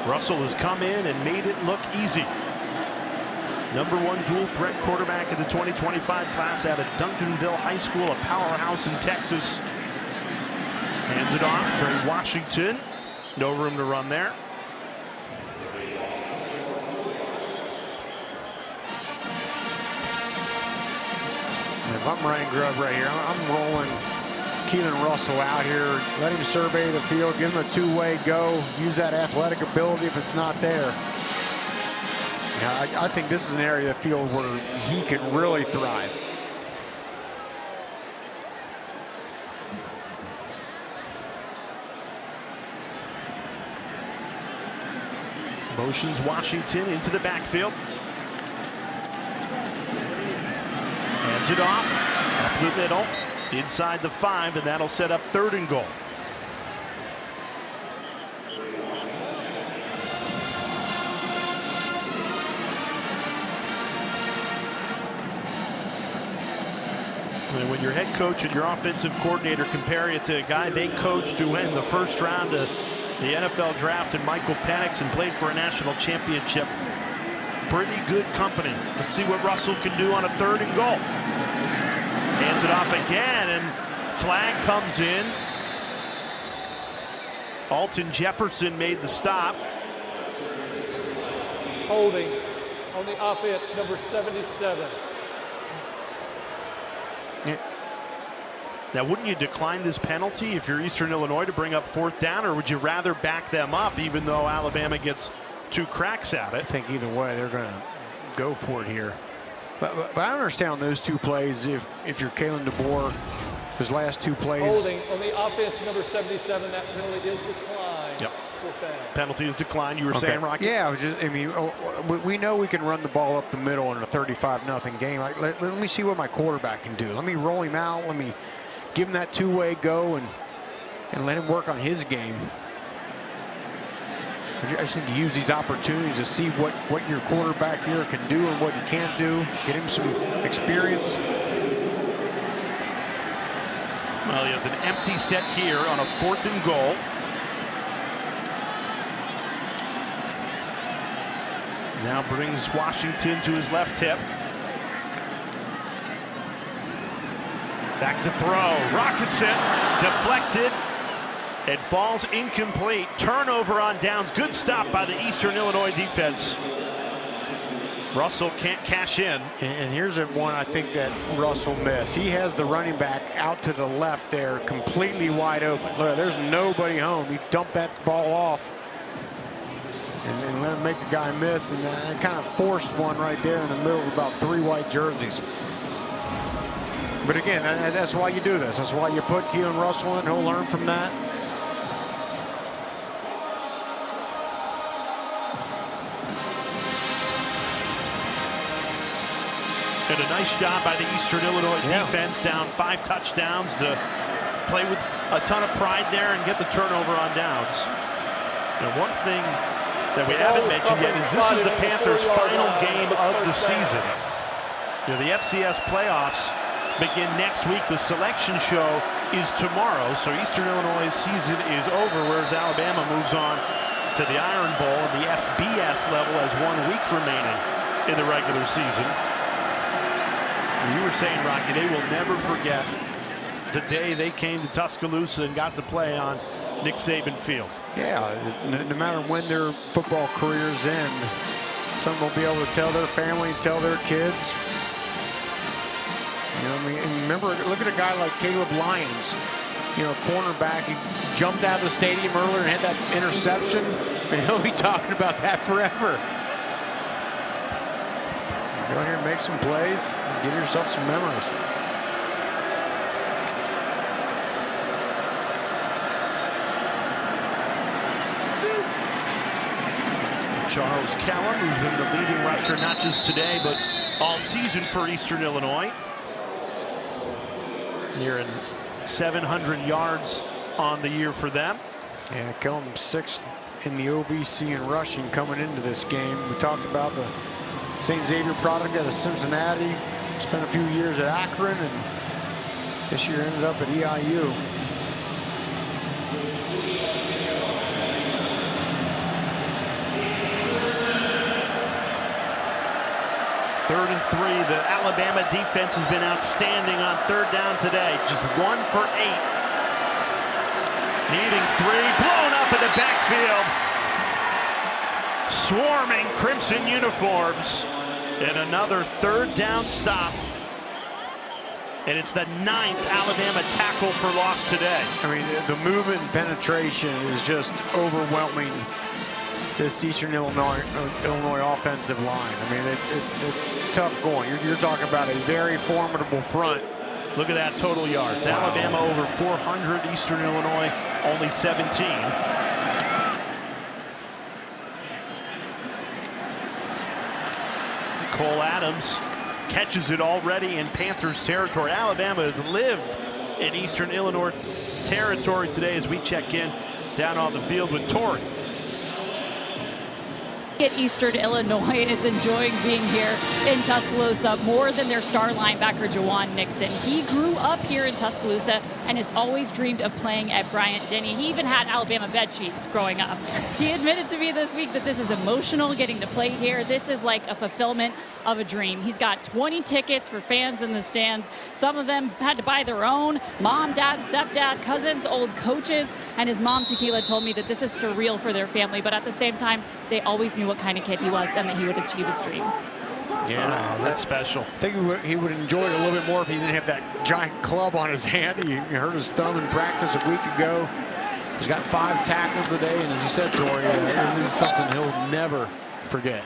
Russell has come in and made it look easy. #1 dual threat quarterback in the 2025 class out of Duncanville High School, a powerhouse in Texas. Hands it off, Trey Washington. No room to run there. If I'm Ryan Grubb right here, I'm rolling Keelan Russell out here. Let him survey the field, give him a two-way go, use that athletic ability if it's not there. I think this is an area of the field where he can really thrive. Motions Washington into the backfield. Hands it off, up the middle, inside the 5, and that'll set up 3rd and goal. And when your head coach and your offensive coordinator compare you to a guy they coached who went in the first round of the NFL draft and Michael Penix and played for a national championship, pretty good company. Let's see what Russell can do on a 3rd and goal. Hands it off again, and flag comes in. Alton Jefferson made the stop. Holding on the offense, number 77. Now, wouldn't you decline this penalty if you're Eastern Illinois to bring up 4th down, or would you rather back them up even though Alabama gets 2 cracks at it? I think either way they're going to go for it here. But I understand on those 2 plays, if you're Kalen DeBoer, his last 2 plays. Holding on the offense, number 77, that penalty is declined. Yep. Penalty is declined, you were saying, Rocky? Yeah, we know we can run the ball up the middle in a 35-0 game. Let me see what my quarterback can do. Let me roll him out. Let me give him that two-way go and let him work on his game. I just think you use these opportunities to see what your quarterback here can do and what he can't do. Get him some experience. Well, he has an empty set here on a 4th and goal. Now brings Washington to his left hip. Back to throw. Rockets it. Deflected. It falls incomplete. Turnover on downs. Good stop by the Eastern Illinois defense. Russell can't cash in. And here's one I think that Russell missed. He has the running back out to the left there, completely wide open. Look, there's nobody home. He dumped that ball off and let him make the guy miss. And that kind of forced one right there in the middle of about 3 white jerseys. But again, that's why you do this. That's why you put Keon Russell in. He'll learn from that. And a nice job by the Eastern Illinois defense, down 5 touchdowns to play with a ton of pride there and get the turnover on downs. And one thing that we haven't mentioned yet is this is the Panthers' final game of the season. You know, the FCS playoffs begin next week. The selection show is tomorrow, so Eastern Illinois' season is over, whereas Alabama moves on to the Iron Bowl and the FBS level as 1 week remaining in the regular season. You were saying, Rocky, they will never forget the day they came to Tuscaloosa and got to play on Nick Saban Field. Yeah, no matter when their football careers end, some will be able to tell their family, tell their kids. You know what I mean? And remember, look at a guy like Caleb Lyons, you know, cornerback. He jumped out of the stadium earlier and had that interception, and he'll be talking about that forever. Go here and make some plays and give yourself some memories. Charles Kellum, who's been the leading rusher not just today, but all season for Eastern Illinois. Nearing 700 yards on the year for them. Yeah, Kellum 6th in the OVC in rushing coming into this game. We talked about the St. Xavier product out of Cincinnati, spent a few years at Akron, and this year ended up at EIU. Third and 3. The Alabama defense has been outstanding on 3rd down today. Just 1 for 8. Needing 3. Blown up in the backfield. Swarming Crimson uniforms. And another 3rd down stop. And it's the 9th Alabama tackle for loss today. I mean, the movement and penetration is just overwhelming this Eastern Illinois offensive line. I mean, it's tough going. You're talking about a very formidable front. Look at that total yards. Wow. Alabama over 400, Eastern Illinois only 17. Cole Adams catches it already in Panthers territory. Alabama has lived in Eastern Illinois territory today as we check in down on the field with Tori. Eastern Illinois is enjoying being here in Tuscaloosa more than their star linebacker Jawan Nixon. He grew up here in Tuscaloosa and has always dreamed of playing at Bryant-Denny. He even had Alabama bed sheets growing up. He admitted to me this week that this is emotional, getting to play here. This is like a fulfillment of a dream. He's got 20 tickets for fans in the stands. Some of them had to buy their own. Mom, dad, stepdad, cousins, old coaches. And his mom, Tequila, told me that this is surreal for their family, but at the same time, they always knew what kind of kid he was and that he would achieve his dreams. Yeah, that's special. I think he would enjoy it a little bit more if he didn't have that giant club on his hand. He hurt his thumb in practice a week ago. He's got 5 tackles today, and as you said, Tori, this is something he'll never forget.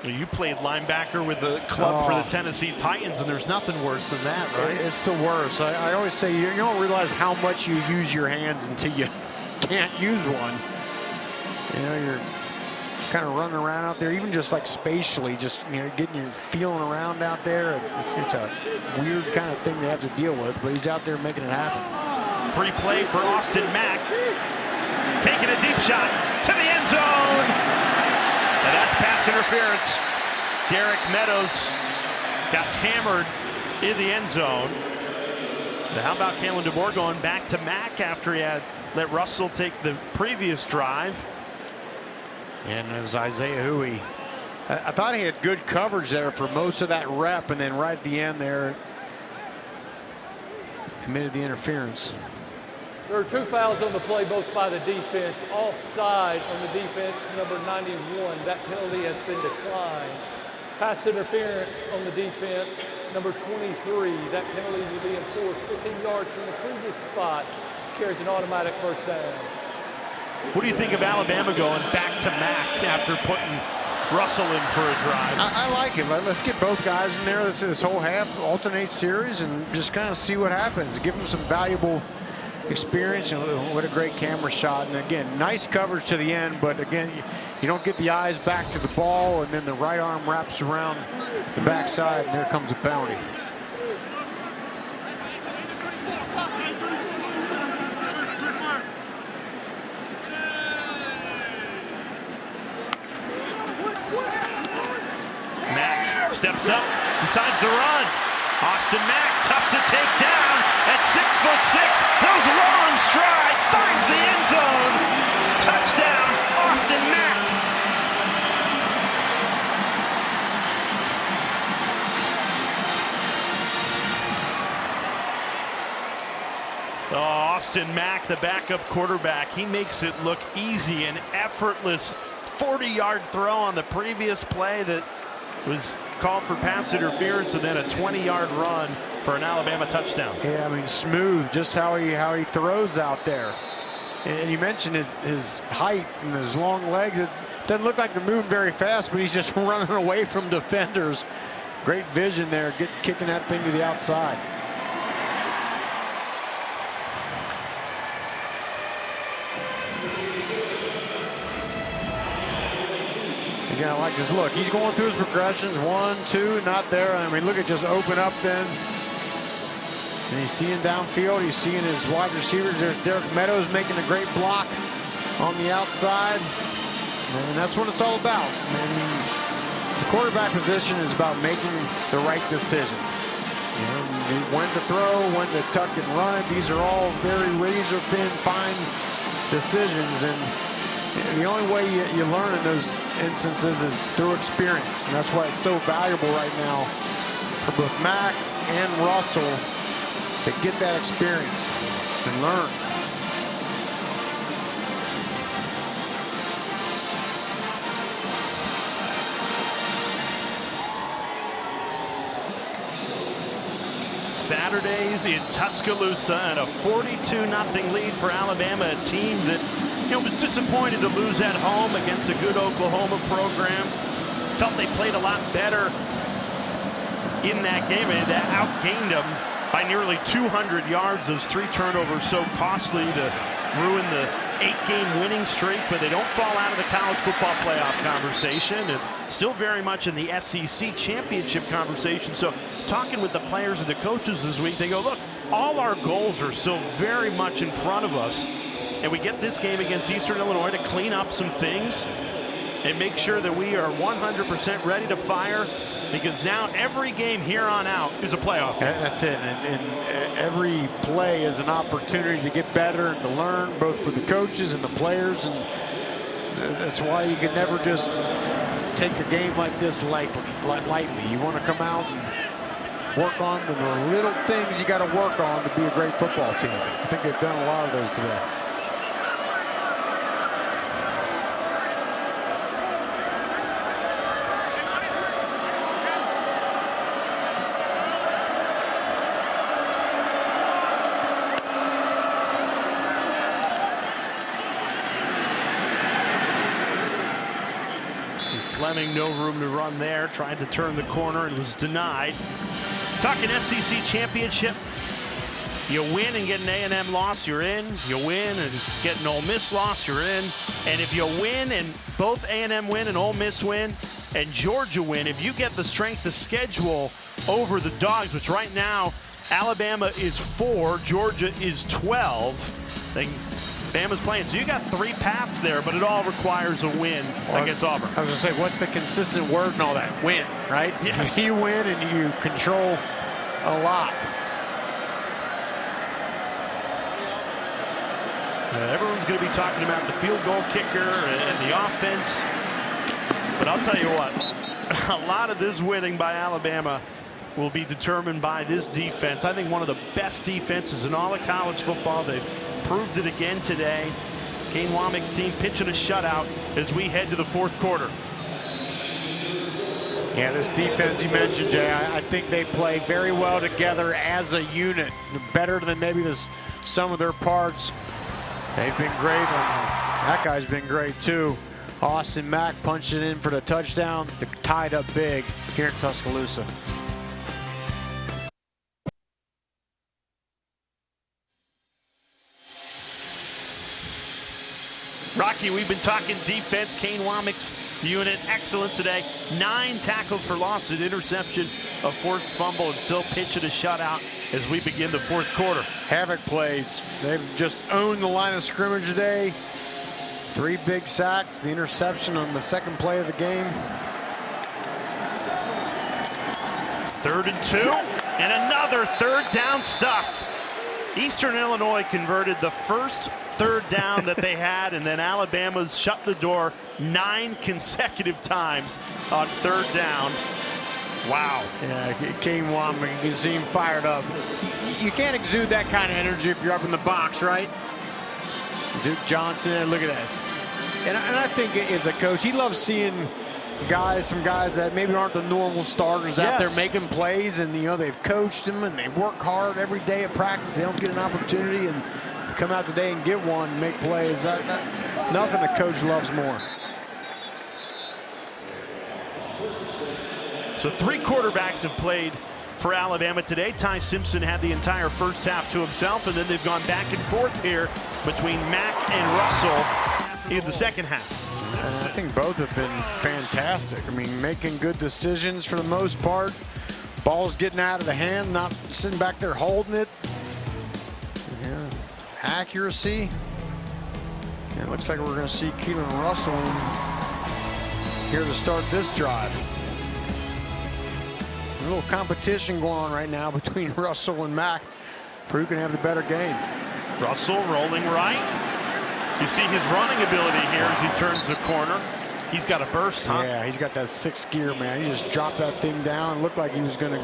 You played linebacker with the club for the Tennessee Titans, and there's nothing worse than that, right? It's the worst. I always say you don't realize how much you use your hands until you can't use one. You know, you're kind of running around out there, even just like spatially, just getting your feeling around out there. It's a weird kind of thing to have to deal with, but he's out there making it happen. Free play for Austin Mack, taking a deep shot to the end zone, and that's pass interference. Derek Meadows got hammered in the end zone. Now how about Kalen DeBoer going back to Mack after he had let Russell take the previous drive? And it was Isaiah Huey. I thought he had good coverage there for most of that rep, and then right at the end there, committed the interference. There are 2 fouls on the play, both by the defense. Offside on the defense, number 91. That penalty has been declined. Pass interference on the defense, number 23. That penalty will be enforced 15 yards from the previous spot. Carries an automatic first down. What do you think of Alabama going back to Mack after putting Russell in for a drive? I like it. Let's get both guys in there this whole half, alternate series, and just kind of see what happens. Give them some valuable experience, and what a great camera shot. And again, nice coverage to the end, but again, you don't get the eyes back to the ball, and then the right arm wraps around the backside, and there comes a penalty. Mack steps up, decides to run. Austin Mack, tough to take down at 6'6". Those long strides, finds the end zone. Touchdown, Austin Mack. Oh, Austin Mack, the backup quarterback, he makes it look easy and effortless. 40-yard throw on the previous play that was called for pass interference, and then a 20-yard run for an Alabama touchdown. Yeah, I mean, smooth, just how he throws out there. And you mentioned his height and his long legs. It doesn't look like they're moving very fast, but he's just running away from defenders. Great vision there, kicking that thing to the outside. Again, I like this look. He's going through his progressions. 1, 2, not there. I mean, look at just open up then. And he's seeing downfield. He's seeing his wide receivers. There's Derek Meadows making a great block on the outside. And that's what it's all about. I mean, the quarterback position is about making the right decision. When to throw, when to tuck and run it. These are all very razor-thin, fine decisions. And the only way you learn in those instances is through experience. And that's why it's so valuable right now for both Mack and Russell to get that experience and learn. Saturdays in Tuscaloosa, and a 42-0 lead for Alabama, a team that was disappointed to lose at home against a good Oklahoma program. Felt they played a lot better in that game, and that outgained them by nearly 200 yards. Those 3 turnovers so costly to ruin the 8-game winning streak, but they don't fall out of the college football playoff conversation, and still very much in the SEC championship conversation. So talking with the players and the coaches this week, they go, look, all our goals are still very much in front of us, and we get this game against Eastern Illinois to clean up some things and make sure that we are 100% ready to fire, because now every game here on out is a playoff game. That's it, and every play is an opportunity to get better and to learn, both for the coaches and the players, and that's why you can never just take a game like this lightly. You want to come out and work on the little things you got to work on to be a great football team. I think they've done a lot of those today. Fleming, no room to run there, tried to turn the corner and was denied. Talking SEC championship, you win and get an A&M loss, you're in. You win and get an Ole Miss loss, you're in. And if you win and both A&M win and Ole Miss win and Georgia win, if you get the strength of schedule over the Dogs, which right now Alabama is 4, Georgia is 12. Bama's playing, so you got 3 paths there, but it all requires a win against Auburn. I was going to say, what's the consistent word and all that? Win, right? Yes. You win and you control a lot. Everyone's going to be talking about the field goal kicker and the offense, but I'll tell you what, a lot of this winning by Alabama will be determined by this defense. I think one of the best defenses in all of college football. They've proved it again today. Kane Wommack's team pitching a shutout as we head to the fourth quarter. Yeah, this defense you mentioned, Jay, I think they play very well together as a unit. Better than maybe the sum of their parts. They've been great, and that guy's been great too. Austin Mack punched it in for the touchdown. They're tied up big here in Tuscaloosa. Rocky, we've been talking defense. Kane Wommack's unit excellent today. 9 tackles for loss, an interception, a forced fumble, and still pitching a shutout as we begin the fourth quarter. Havoc plays. They've just owned the line of scrimmage today. 3 big sacks, the interception on the second play of the game. 3rd and 2, and another third down stuff. Eastern Illinois converted the first third down that they had, and then Alabama's shut the door 9 consecutive times on 3rd down. Wow. Yeah, Kane Wommack, you can see him fired up. You can't exude that kind of energy if you're up in the box, right? Duke Johnson, look at this. And I think as a coach, he loves seeing some guys that maybe aren't the normal starters out there making plays, and they've coached them and they work hard every day at practice. They don't get an opportunity and come out today and get one and make plays. Nothing a coach loves more. So 3 quarterbacks have played for Alabama today. Ty Simpson had the entire first half to himself, and then they've gone back and forth here between Mack and Russell in the second half. I think both have been fantastic. I mean, making good decisions for the most part. Ball's getting out of the hand, not sitting back there holding it. Yeah. Accuracy. And it looks like we're going to see Keelan Russell here to start this drive. A little competition going on right now between Russell and Mack for who can have the better game. Russell rolling right. You see his running ability here as he turns the corner. He's got a burst, huh? Yeah, he's got that 6th gear, man. He just dropped that thing down. It looked like he was going to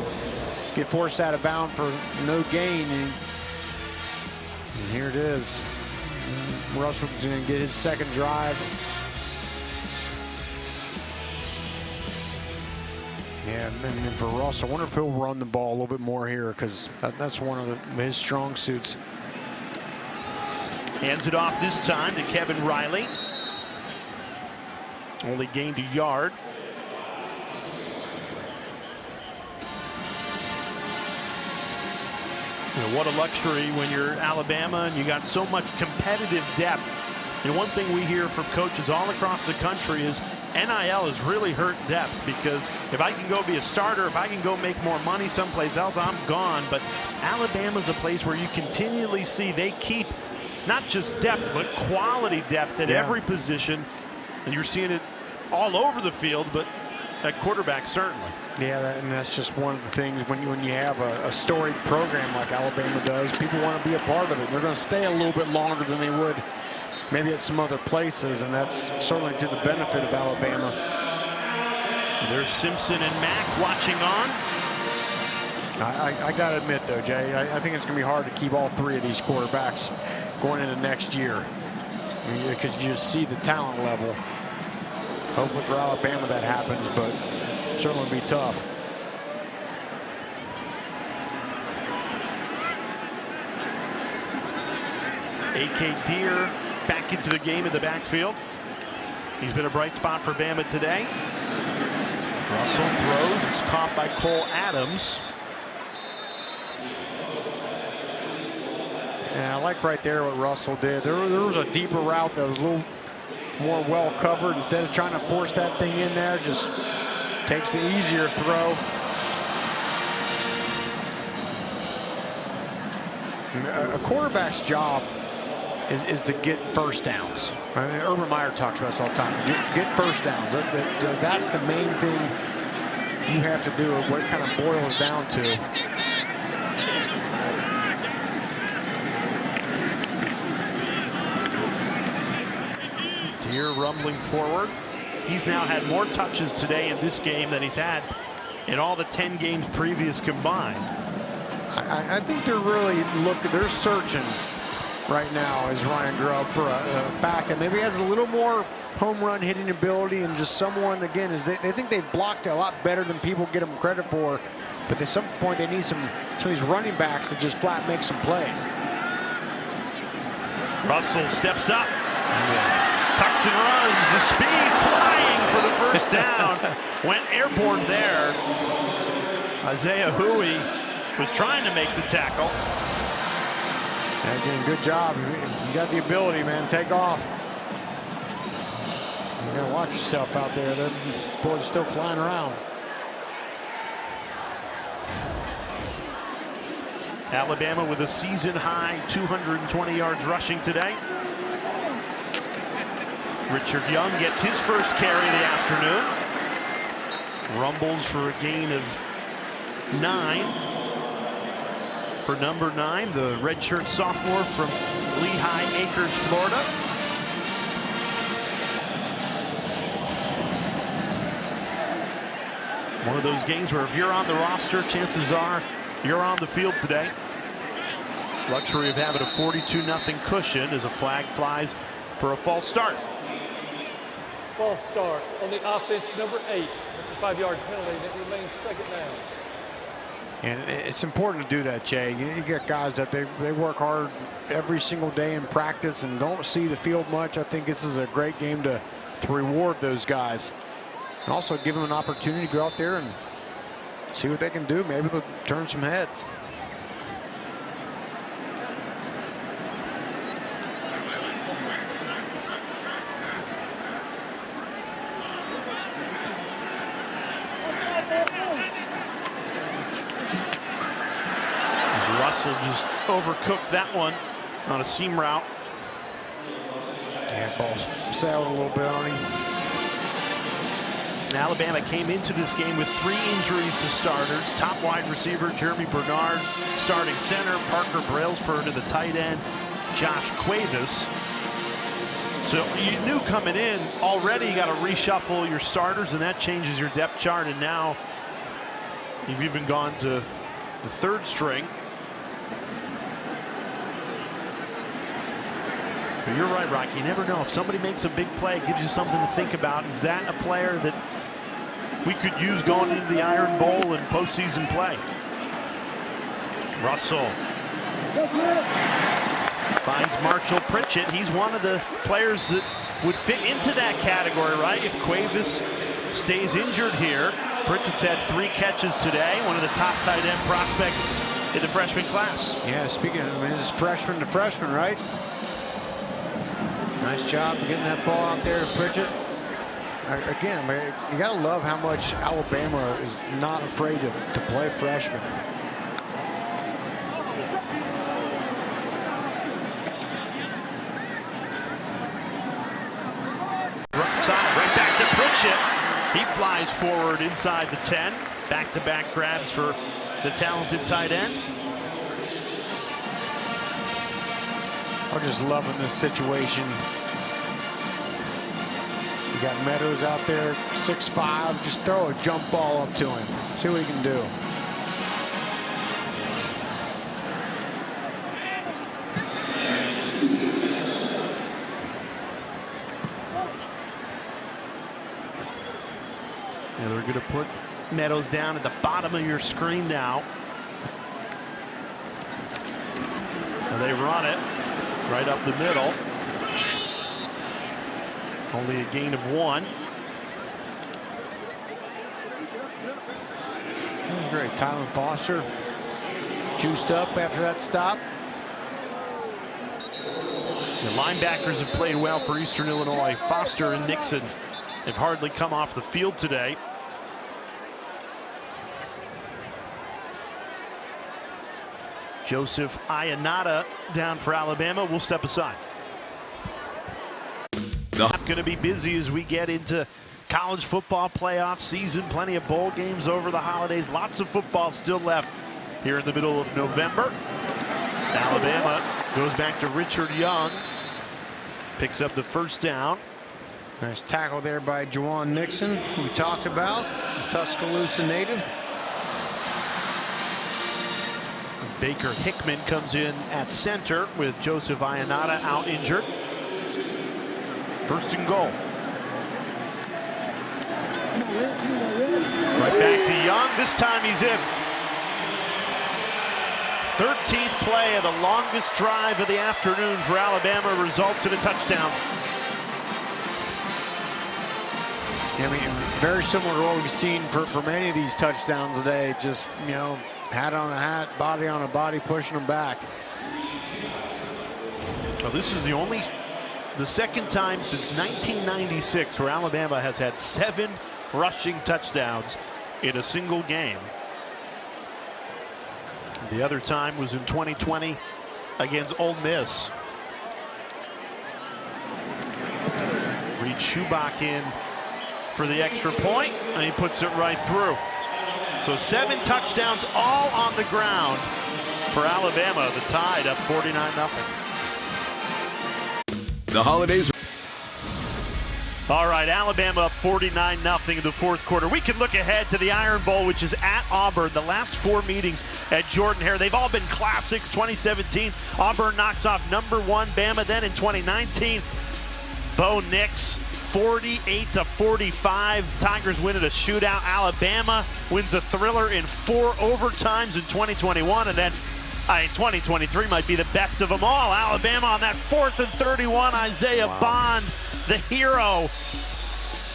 get forced out of bounds for no gain. And here it is. Russell's going to get his second drive. Yeah, and then for Russell, I wonder if he'll run the ball a little bit more here, because that's one of his strong suits. Hands it off this time to Kevin Riley. Only gained a yard. What a luxury when you're Alabama and you got so much competitive depth. And one thing we hear from coaches all across the country is NIL has really hurt depth, because if I can go be a starter, if I can go make more money someplace else, I'm gone. But Alabama's a place where you continually see they keep not just depth, but quality depth at every position. And you're seeing it all over the field, but at quarterback, certainly. Yeah, and that's just one of the things when you have a storied program like Alabama does, people want to be a part of it. They're going to stay a little bit longer than they would maybe at some other places, and that's certainly to the benefit of Alabama. There's Simpson and Mack watching on. I got to admit, though, Jay, I think it's going to be hard to keep all 3 of these quarterbacks going into next year, because you just see the talent level. Hopefully for Alabama that happens, but certainly be tough. A.K. Deer back into the game in the backfield. He's been a bright spot for Bama today. Russell throws. It's caught by Cole Adams. Yeah, I like right there what Russell did. There was a deeper route that was a little more well covered. Instead of trying to force that thing in there, just takes the easier throw. A quarterback's job is to get first downs. I mean, Urban Meyer talks about this all the time. Get first downs. That's the main thing you have to do, what it kind of boils down to. Deer rumbling forward. He's now had more touches today in this game than he's had in all the 10 games previous combined. I think they're really they're searching right now is Ryan Grubb for a back, and maybe has a little more home run hitting ability, and just someone, again, is they think they've blocked a lot better than people get them credit for, but at some point they need some of these running backs to just flat make some plays. Russell steps up, tucks and runs, the speed flying for the first down. Went airborne there. Isaiah Hui was trying to make the tackle. Again, good job. You got the ability, man. Take off. You gotta watch yourself out there. Those boys are still flying around. Alabama with a season-high 220 yards rushing today. Richard Young gets his first carry of the afternoon. Rumbles for a gain of 9. For number 9, the redshirt sophomore from Lehigh Acres, Florida. One of those games where if you're on the roster, chances are you're on the field today. Luxury of having a 42-0 cushion as a flag flies for a false start. False start on the offense, number 8. That's a 5-yard penalty, and it remains second down. And it's important to do that, Jay. You got guys that they work hard every single day in practice and don't see the field much. I think this is a great game to reward those guys. And also give them an opportunity to go out there and see what they can do. Maybe they'll turn some heads. Russell just overcooked that one on a seam route. And ball sailed a little bit on him. Alabama came into this game with 3 injuries to starters. Top wide receiver Jeremy Bernard, starting center Parker Brailsford, to the tight end Josh Cuevas. So you knew coming in already you got to reshuffle your starters, and that changes your depth chart. And now you've even gone to the 3rd string. But you're right, Rocky. You never know. If somebody makes a big play, it gives you something to think about. Is that a player that we could use going into the Iron Bowl and postseason play? Russell finds Marshall Pritchett. He's one of the players that would fit into that category, right? If Cuevas stays injured here. Pritchett's had 3 catches today. One of the top tight end prospects in the freshman class. Yeah, speaking of, this is freshman to freshman, right? Nice job getting that ball out there to Pritchett. Again, I mean, you got to love how much Alabama is not afraid to play freshmen. Right side, right back to Pritchett. He flies forward inside the 10. Back-to-back grabs for the talented tight end. I'm just loving this situation. You got Meadows out there, 6'5", just throw a jump ball up to him. See what he can do. Yeah, they're going to put Meadows down at the bottom of your screen now. And they run it right up the middle. Only a gain of 1. Great. Tylan Foster juiced up after that stop. The linebackers have played well for Eastern Illinois. Foster and Nixon have hardly come off the field today. Joseph Ionata down for Alabama. We'll step aside. Not going to be busy as we get into college football playoff season. Plenty of bowl games over the holidays. Lots of football still left here in the middle of November. Alabama goes back to Richard Young. Picks up the first down. Nice tackle there by Juwan Nixon, who we talked about, the Tuscaloosa native. Baker Hickman comes in at center with Joseph Ionata out injured. First and goal. Right back to Young. This time he's in. 13th play of the longest drive of the afternoon for Alabama results in a touchdown. I mean, very similar to what we've seen for many of these touchdowns today. Just, you know, hat on a hat, body on a body, pushing them back. Well, this is the second time since 1996 where Alabama has had 7 rushing touchdowns in a single game. The other time was in 2020 against Ole Miss. Reed Schubach in for the extra point, and he puts it right through. So 7 touchdowns all on the ground for Alabama. The Tide up 49-0. The holidays. All right, Alabama up 49-0 in the fourth quarter. We can look ahead to the Iron Bowl, which is at Auburn. The last 4 meetings at Jordan-Hare, they've all been classics. 2017, Auburn knocks off #1 Bama. Then in 2019, Bo Nix, 48-45. Tigers win at a shootout. Alabama wins a thriller in 4 overtimes in 2021, and then 2023 might be the best of them all. Alabama on that 4th and 31, Isaiah Bond, the hero,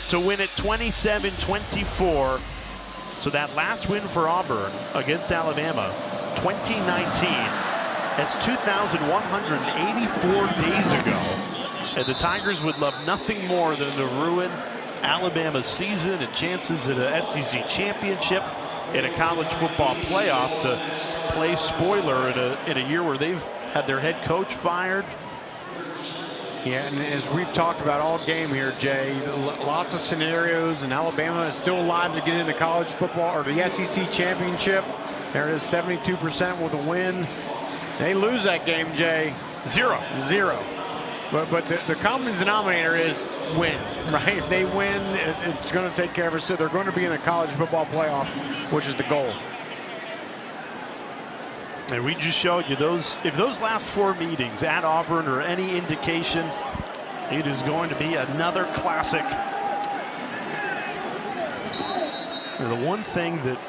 to win it 27-24. So that last win for Auburn against Alabama, 2019, that's 2,184 days ago. And the Tigers would love nothing more than to ruin Alabama's season and chances at a SEC championship and a college football playoff, to play spoiler in a year where they've had their head coach fired. Yeah, and as we've talked about all game here, Jay, lots of scenarios, and Alabama is still alive to get into college football or the SEC championship. There it is, 72% with a win. They lose that game, Jay. 0. But the common denominator is win, right? If they win, it's going to take care of it. So they're going to be in the college football playoff, which is the goal. And we just showed you those. If those last 4 meetings at Auburn are any indication, it is going to be another classic. And the one thing that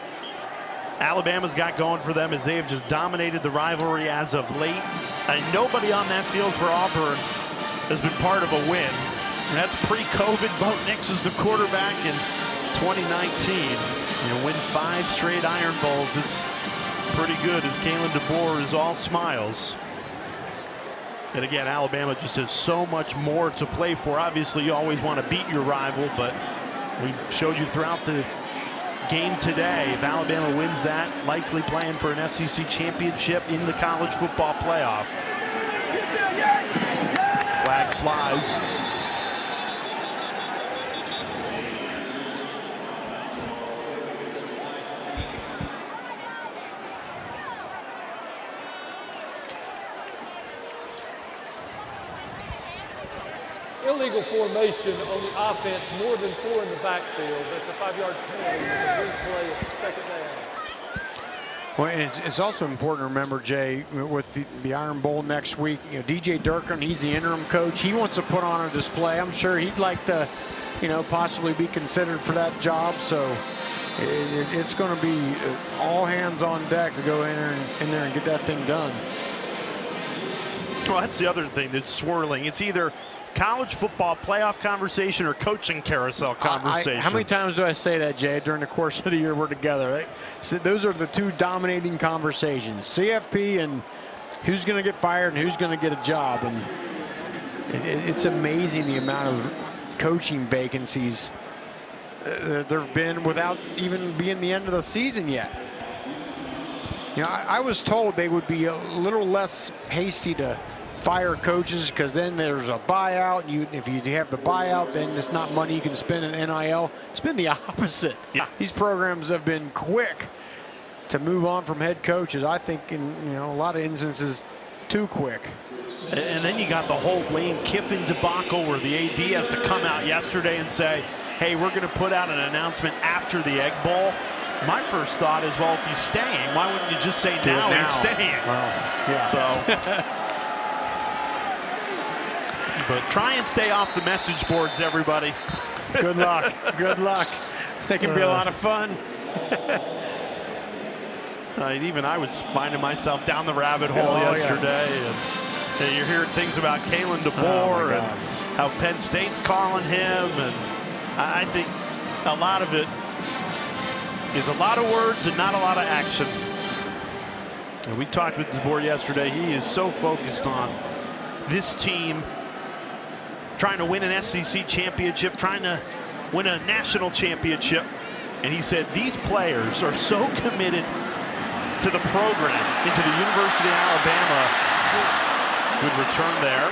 Alabama's got going for them is they have just dominated the rivalry as of late. And nobody on that field for Auburn has been part of a win. And that's pre-COVID. Bo Nix is the quarterback in 2019. You win 5 straight Iron Bowls. It's pretty good, as Kalen DeBoer is all smiles. And again, Alabama just has so much more to play for. Obviously, you always want to beat your rival, but we've showed you throughout the game today, if Alabama wins that, likely playing for an SEC championship in the college football playoff. Flag flies. Illegal formation on the offense, more than 4 in the backfield. That's a 5-yard penalty with a replay of 2nd down. Well, and it's also important to remember, Jay, with the Iron Bowl next week, you know, DJ Durkin, he's the interim coach. He wants to put on a display. I'm sure he'd like to, you know, possibly be considered for that job. So it's going to be all hands on deck to go in there and get that thing done. Well, that's the other thing that's swirling. It's either college football playoff conversation or coaching carousel conversation. How many times do I say that, Jay, during the course of the year we're together? Right? So those are the 2 dominating conversations. CFP and who's going to get fired and who's going to get a job. And it's amazing the amount of coaching vacancies there have been without even being the end of the season yet. You know, I was told they would be a little less hasty to fire coaches because then there's a buyout. If you have the buyout, then it's not money you can spend in NIL. It's been the opposite. Yeah. These programs have been quick to move on from head coaches. I think in a lot of instances too quick. And then you got the whole Lane Kiffin debacle where the AD has to come out yesterday and say, hey, we're going to put out an announcement after the Egg Bowl. My first thought is, well, if he's staying, why wouldn't you just say now he's staying? Well, yeah. So, but try and stay off the message boards, everybody. Good luck. Good luck. They can be a lot of fun. Even I was finding myself down the rabbit hole yesterday. Yeah. And you're hearing things about Kalen DeBoer and how Penn State's calling him. And I think a lot of it is a lot of words and not a lot of action. And we talked with DeBoer yesterday. He is so focused on this team trying to win an SEC championship, trying to win a national championship. And he said these players are so committed to the program, into the University of Alabama. Good return there.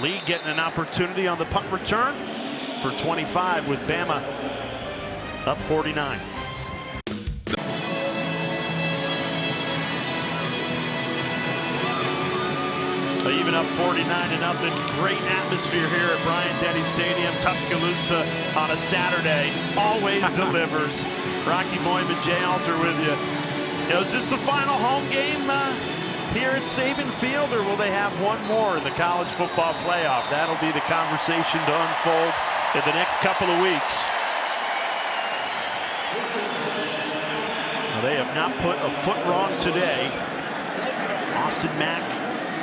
Lee getting an opportunity on the punt return for 25 with Bama up 49. Even up 49-0. Great atmosphere here at Bryant-Denny Stadium. Tuscaloosa on a Saturday always delivers. Rocky Moyman, Jay Alter with you. Is this the final home game here at Saban Field, or will they have one more in the college football playoff? That'll be the conversation to unfold in the next couple of weeks. Well, they have not put a foot wrong today. Austin Mack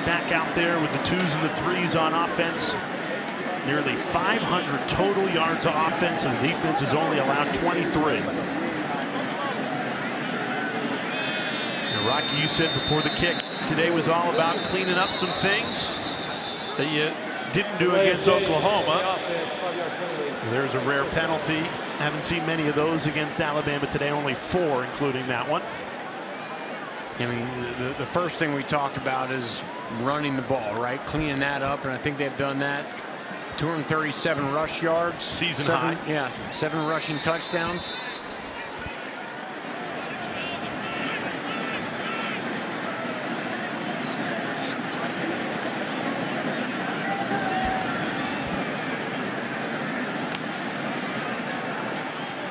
back out there with the 2s and the 3s on offense. Nearly 500 total yards of offense, and the defense has only allowed 23. And Rocky, you said before the kick, today was all about cleaning up some things that you didn't do against Oklahoma. There's a rare penalty. Haven't seen many of those against Alabama today, only 4, including that one. I mean, the first thing we talked about is running the ball, right? Cleaning that up, and I think they've done that. 237 rush yards. Season high. Yeah, 7 rushing touchdowns.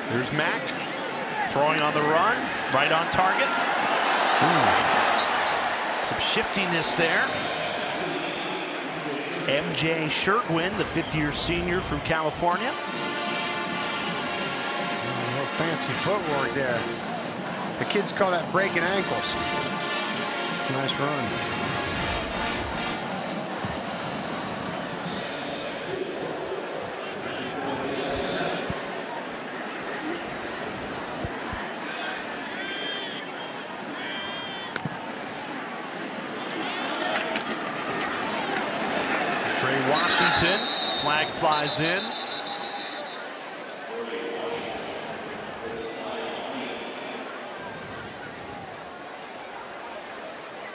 There's Mack throwing on the run, right on target. Some shiftiness there. MJ Shergwin, the 5th-year senior from California. Fancy footwork there. The kids call that breaking ankles. Nice run. Washington, flag flies in.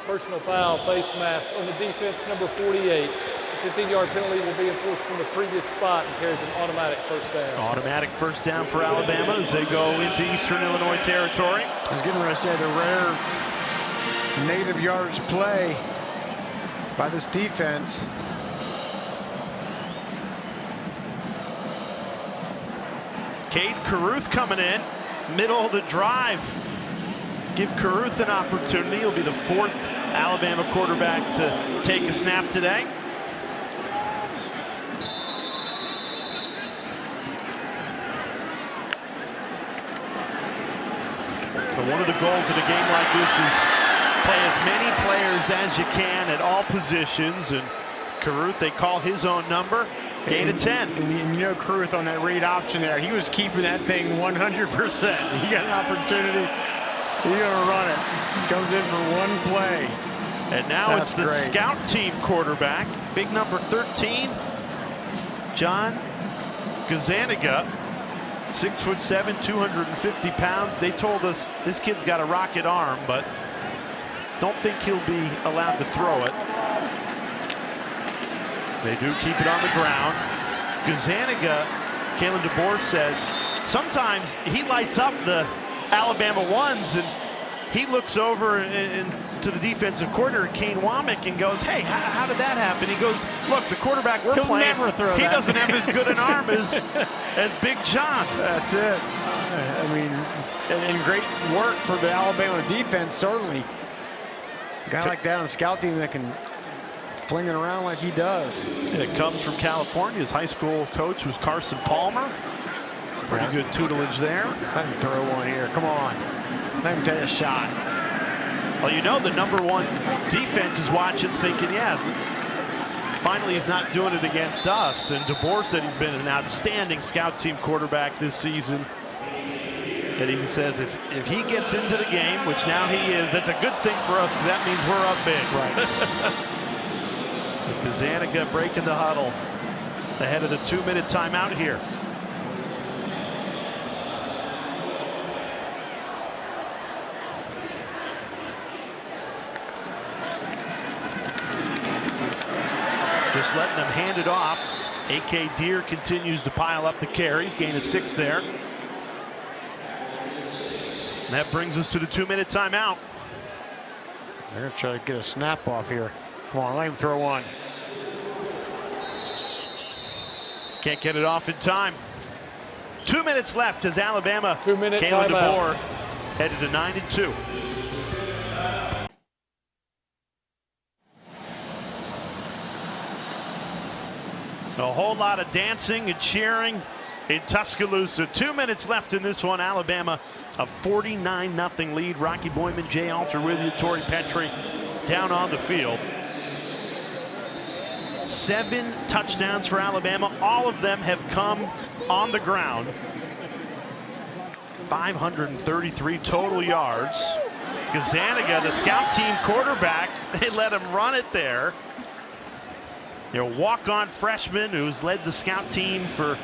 Personal foul, face mask on the defense, number 48. The 15-yard penalty will be enforced from the previous spot and carries an automatic first down. Automatic first down for Alabama as they go into Eastern Illinois territory. I was getting ready to say the rare native yards play by this defense. Cade Carruth coming in, middle of the drive. Give Carruth an opportunity. He'll be the 4th Alabama quarterback to take a snap today. But one of the goals of a game like this is play as many players as you can at all positions. And Carruth, they call his own number. 8 of 10. And you know Carruth on that read option there, he was keeping that thing 100%. He got an opportunity, he's gonna run it. Comes in for one play. And now it's the scout team quarterback, big number 13, John Gazaniga, 6'7", 250 pounds. They told us this kid's got a rocket arm, but don't think he'll be allowed to throw it. They do keep it on the ground. Gazaniga, Kalen DeBoer said, sometimes he lights up the Alabama ones and he looks over and to the defensive coordinator, Kane Womack, and goes, hey, how did that happen? He goes, look, the quarterback we're playing, never throw he that. doesn't have as good an arm as Big John. That's it. I mean, and great work for the Alabama defense, certainly. A guy like that on the scout team that can fling it around like he does. It comes from California. His high school coach was Carson Palmer. Pretty good tutelage there. Let him throw one here. Come on. Let him take a shot. Well, you know the #1 defense is watching, thinking, yeah, finally he's not doing it against us. And DeBoer said he's been an outstanding scout team quarterback this season. And he says if he gets into the game, which now he is, that's a good thing for us because that means we're up big. Right. Gazzaniga breaking the huddle ahead of the 2-minute timeout here. Just letting them hand it off. A.K. Deer continues to pile up the carries, gain of 6 there. And that brings us to the 2-minute timeout. They're going to try to get a snap off here. Come on, let him throw one. Can't get it off in time. 2 minutes left as Alabama, 2-minute Kalen timeout. DeBoer headed to 9-2. A whole lot of dancing and cheering in Tuscaloosa. 2 minutes left in this one. Alabama a 49-0 lead. Rocky Boyman, Jay Alter with you. Torrey Petrie down on the field. 7 touchdowns for Alabama. All of them have come on the ground. 533 total yards. Gazzaniga, the scout team quarterback, they let him run it there. Their walk-on freshman who's led the scout team for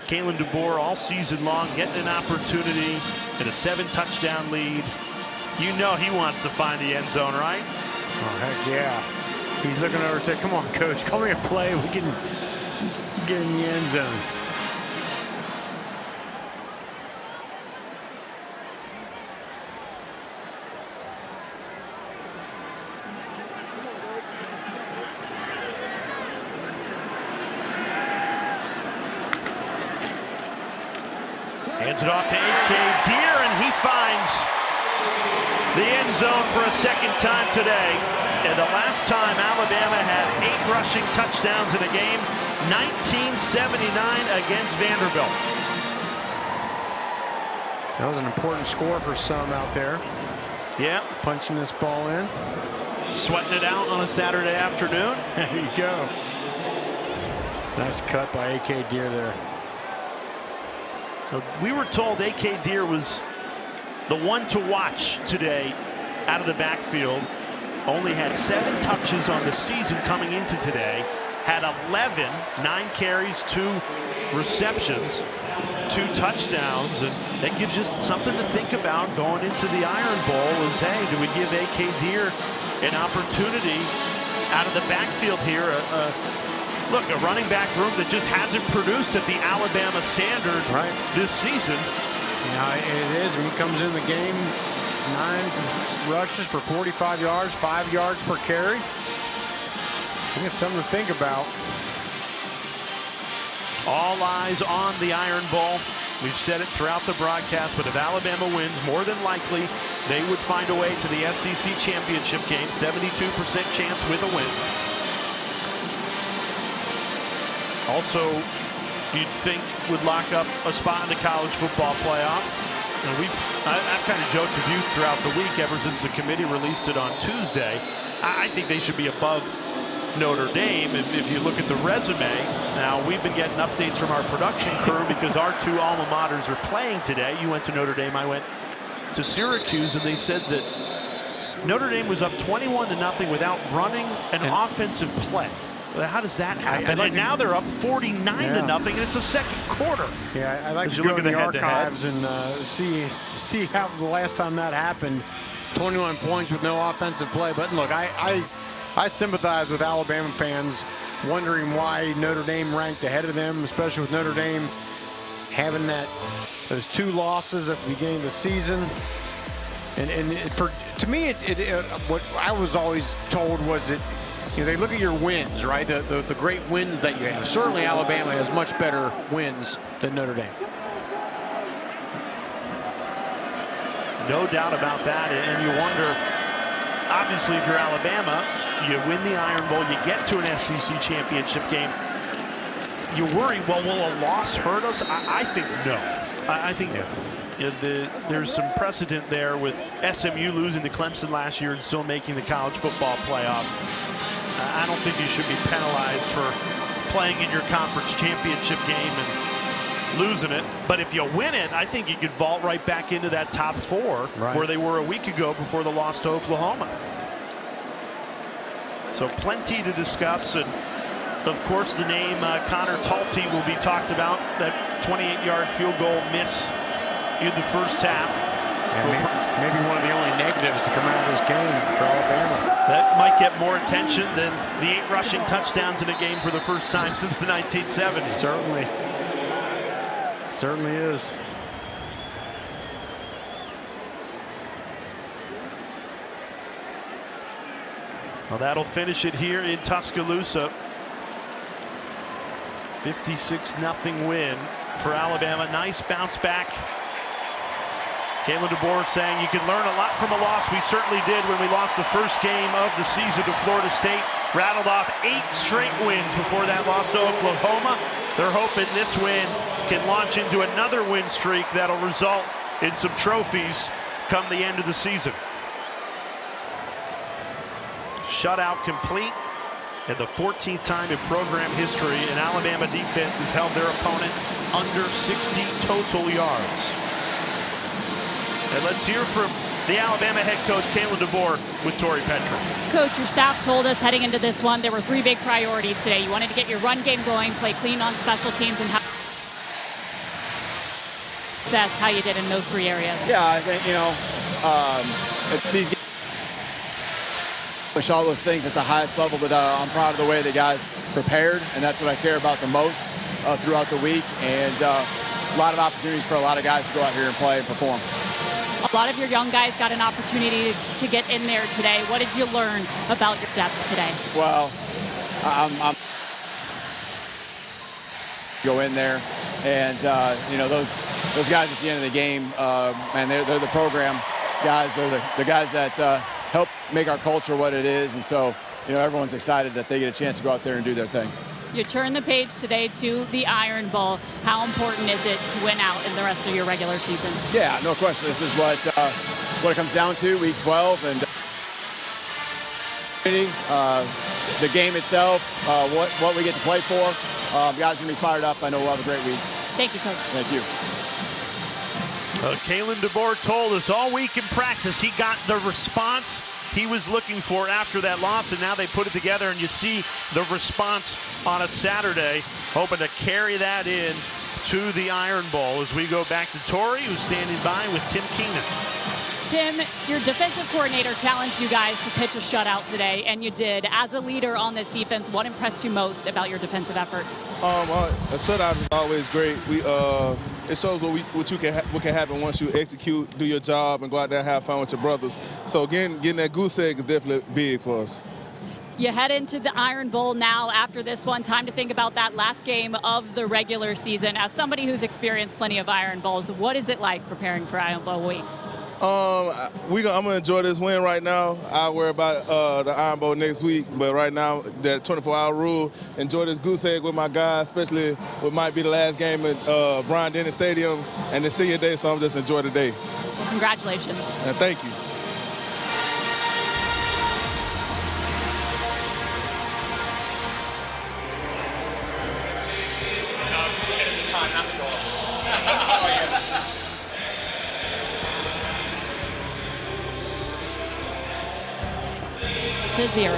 Kalen DeBoer all season long, getting an opportunity in a 7-touchdown lead. You know he wants to find the end zone, right? Oh, heck yeah. He's looking over and saying, come on, coach, call me a play. We can get in the end zone. Hands it off to A.K. Deer, and he finds the end zone for a second time today. And the last time Alabama had 8 rushing touchdowns in a game, 1979 against Vanderbilt. That was an important score for some out there. Yeah. Punching this ball in. Sweating it out on a Saturday afternoon. There you go. Nice cut by A.K. Deer there. We were told A.K. Deer was the one to watch today out of the backfield. Only had 7 touches on the season coming into today. Had 11, 9 carries, 2 receptions, 2 touchdowns. And that gives you something to think about going into the Iron Bowl is, hey, do we give A.K. Deer an opportunity out of the backfield here? Look, a running back room that just hasn't produced at the Alabama standard this season. Yeah, it is. When he comes in the game, 9 rushes for 45 yards, 5 yards per carry. I think it's something to think about. All eyes on the Iron Bowl. We've said it throughout the broadcast, but if Alabama wins, more than likely they would find a way to the SEC championship game. 72% chance with a win. Also, you'd think would lock up a spot in the college football playoff. And I've kind of joked with you throughout the week ever since the committee released it on Tuesday. I think they should be above Notre Dame if you look at the resume. Now, we've been getting updates from our production crew because our 2 alma maters are playing today. You went to Notre Dame, I went to Syracuse, and they said that Notre Dame was up 21-0 without running an offensive play. How does that happen? And now they're up 49-0, and it's a second quarter. Yeah, I like to go to the archives and see how the last time that happened. 21 points with no offensive play. But look, I sympathize with Alabama fans wondering why Notre Dame ranked ahead of them, especially with Notre Dame having those 2 losses at the beginning of the season. And to me, what I was always told was that, you know, they look at your wins, right? The great wins that you have. Certainly Alabama has much better wins than Notre Dame. No doubt about that. And you wonder, obviously, if you're Alabama, you win the Iron Bowl, you get to an SEC championship game. You worry, well, will a loss hurt us? I think no. I think no. You know, there's some precedent there with SMU losing to Clemson last year and still making the college football playoff. I don't think you should be penalized for playing in your conference championship game and losing it. But if you win it, I think you could vault right back into that top 4 where they were a week ago before the loss to Oklahoma. So plenty to discuss. And of course, the name Connor Talty will be talked about. That 28-yard field goal miss in the first half. Yeah, maybe one of the only negatives to come out of this game for Alabama. That might get more attention than the 8 rushing touchdowns in a game for the first time since the 1970s. Certainly. Certainly is. Well, that'll finish it here in Tuscaloosa. 56-0 win for Alabama. Nice bounce back. Kalen DeBoer saying you can learn a lot from a loss. We certainly did when we lost the first game of the season to Florida State. Rattled off 8 straight wins before that loss to Oklahoma. They're hoping this win can launch into another win streak that'll result in some trophies come the end of the season. Shutout complete. And the 14th time in program history an Alabama defense has held their opponent under 60 total yards. And let's hear from the Alabama head coach, Kalen DeBoer, with Tori Petra. Coach, your staff told us heading into this one there were 3 big priorities today. You wanted to get your run game going, play clean on special teams, and assess how you did in those 3 areas. Yeah, I think, you know, these games push all those things at the highest level, but I'm proud of the way the guys prepared, and that's what I care about the most throughout the week. And a lot of opportunities for a lot of guys to go out here and play and perform. A lot of your young guys got an opportunity to get in there today. What did you learn about your depth today? Well, I'm go in there, and you know, those guys at the end of the game, man, they're the program guys. They're the guys that help make our culture what it is, and so, you know, everyone's excited that they get a chance to go out there and do their thing. You turn the page today to the Iron Bowl. How important is it to win out in the rest of your regular season? Yeah, no question. This is what it comes down to, week 12, and the game itself, what we get to play for. Guys are going to be fired up. I know we'll have a great week. Thank you, Coach. Thank you. Kalen DeBoer told us all week in practice he got the response he was looking for after that loss, and now they put it together, and you see the response on a Saturday, hoping to carry that in to the Iron Bowl as we go back to Tori, who's standing by with Tim Keenan. Tim, your defensive coordinator challenged you guys to pitch a shutout today, and you did. As a leader on this defense, what impressed you most about your defensive effort? A shutout is always great. It shows what can happen once you execute, do your job, and go out there and have fun with your brothers. So again, getting that goose egg is definitely big for us. You head into the Iron Bowl now after this one. Time to think about that last game of the regular season. As somebody who's experienced plenty of Iron Bowls, what is it like preparing for Iron Bowl week? I'm gonna enjoy this win right now. I'll worry about the Iron Bowl next week, but right now, that 24-hour rule, enjoy this goose egg with my guys, especially what might be the last game at Bryant-Denny Stadium and the senior day, so I'm just enjoy the day. Well, congratulations. And thank you. To 0.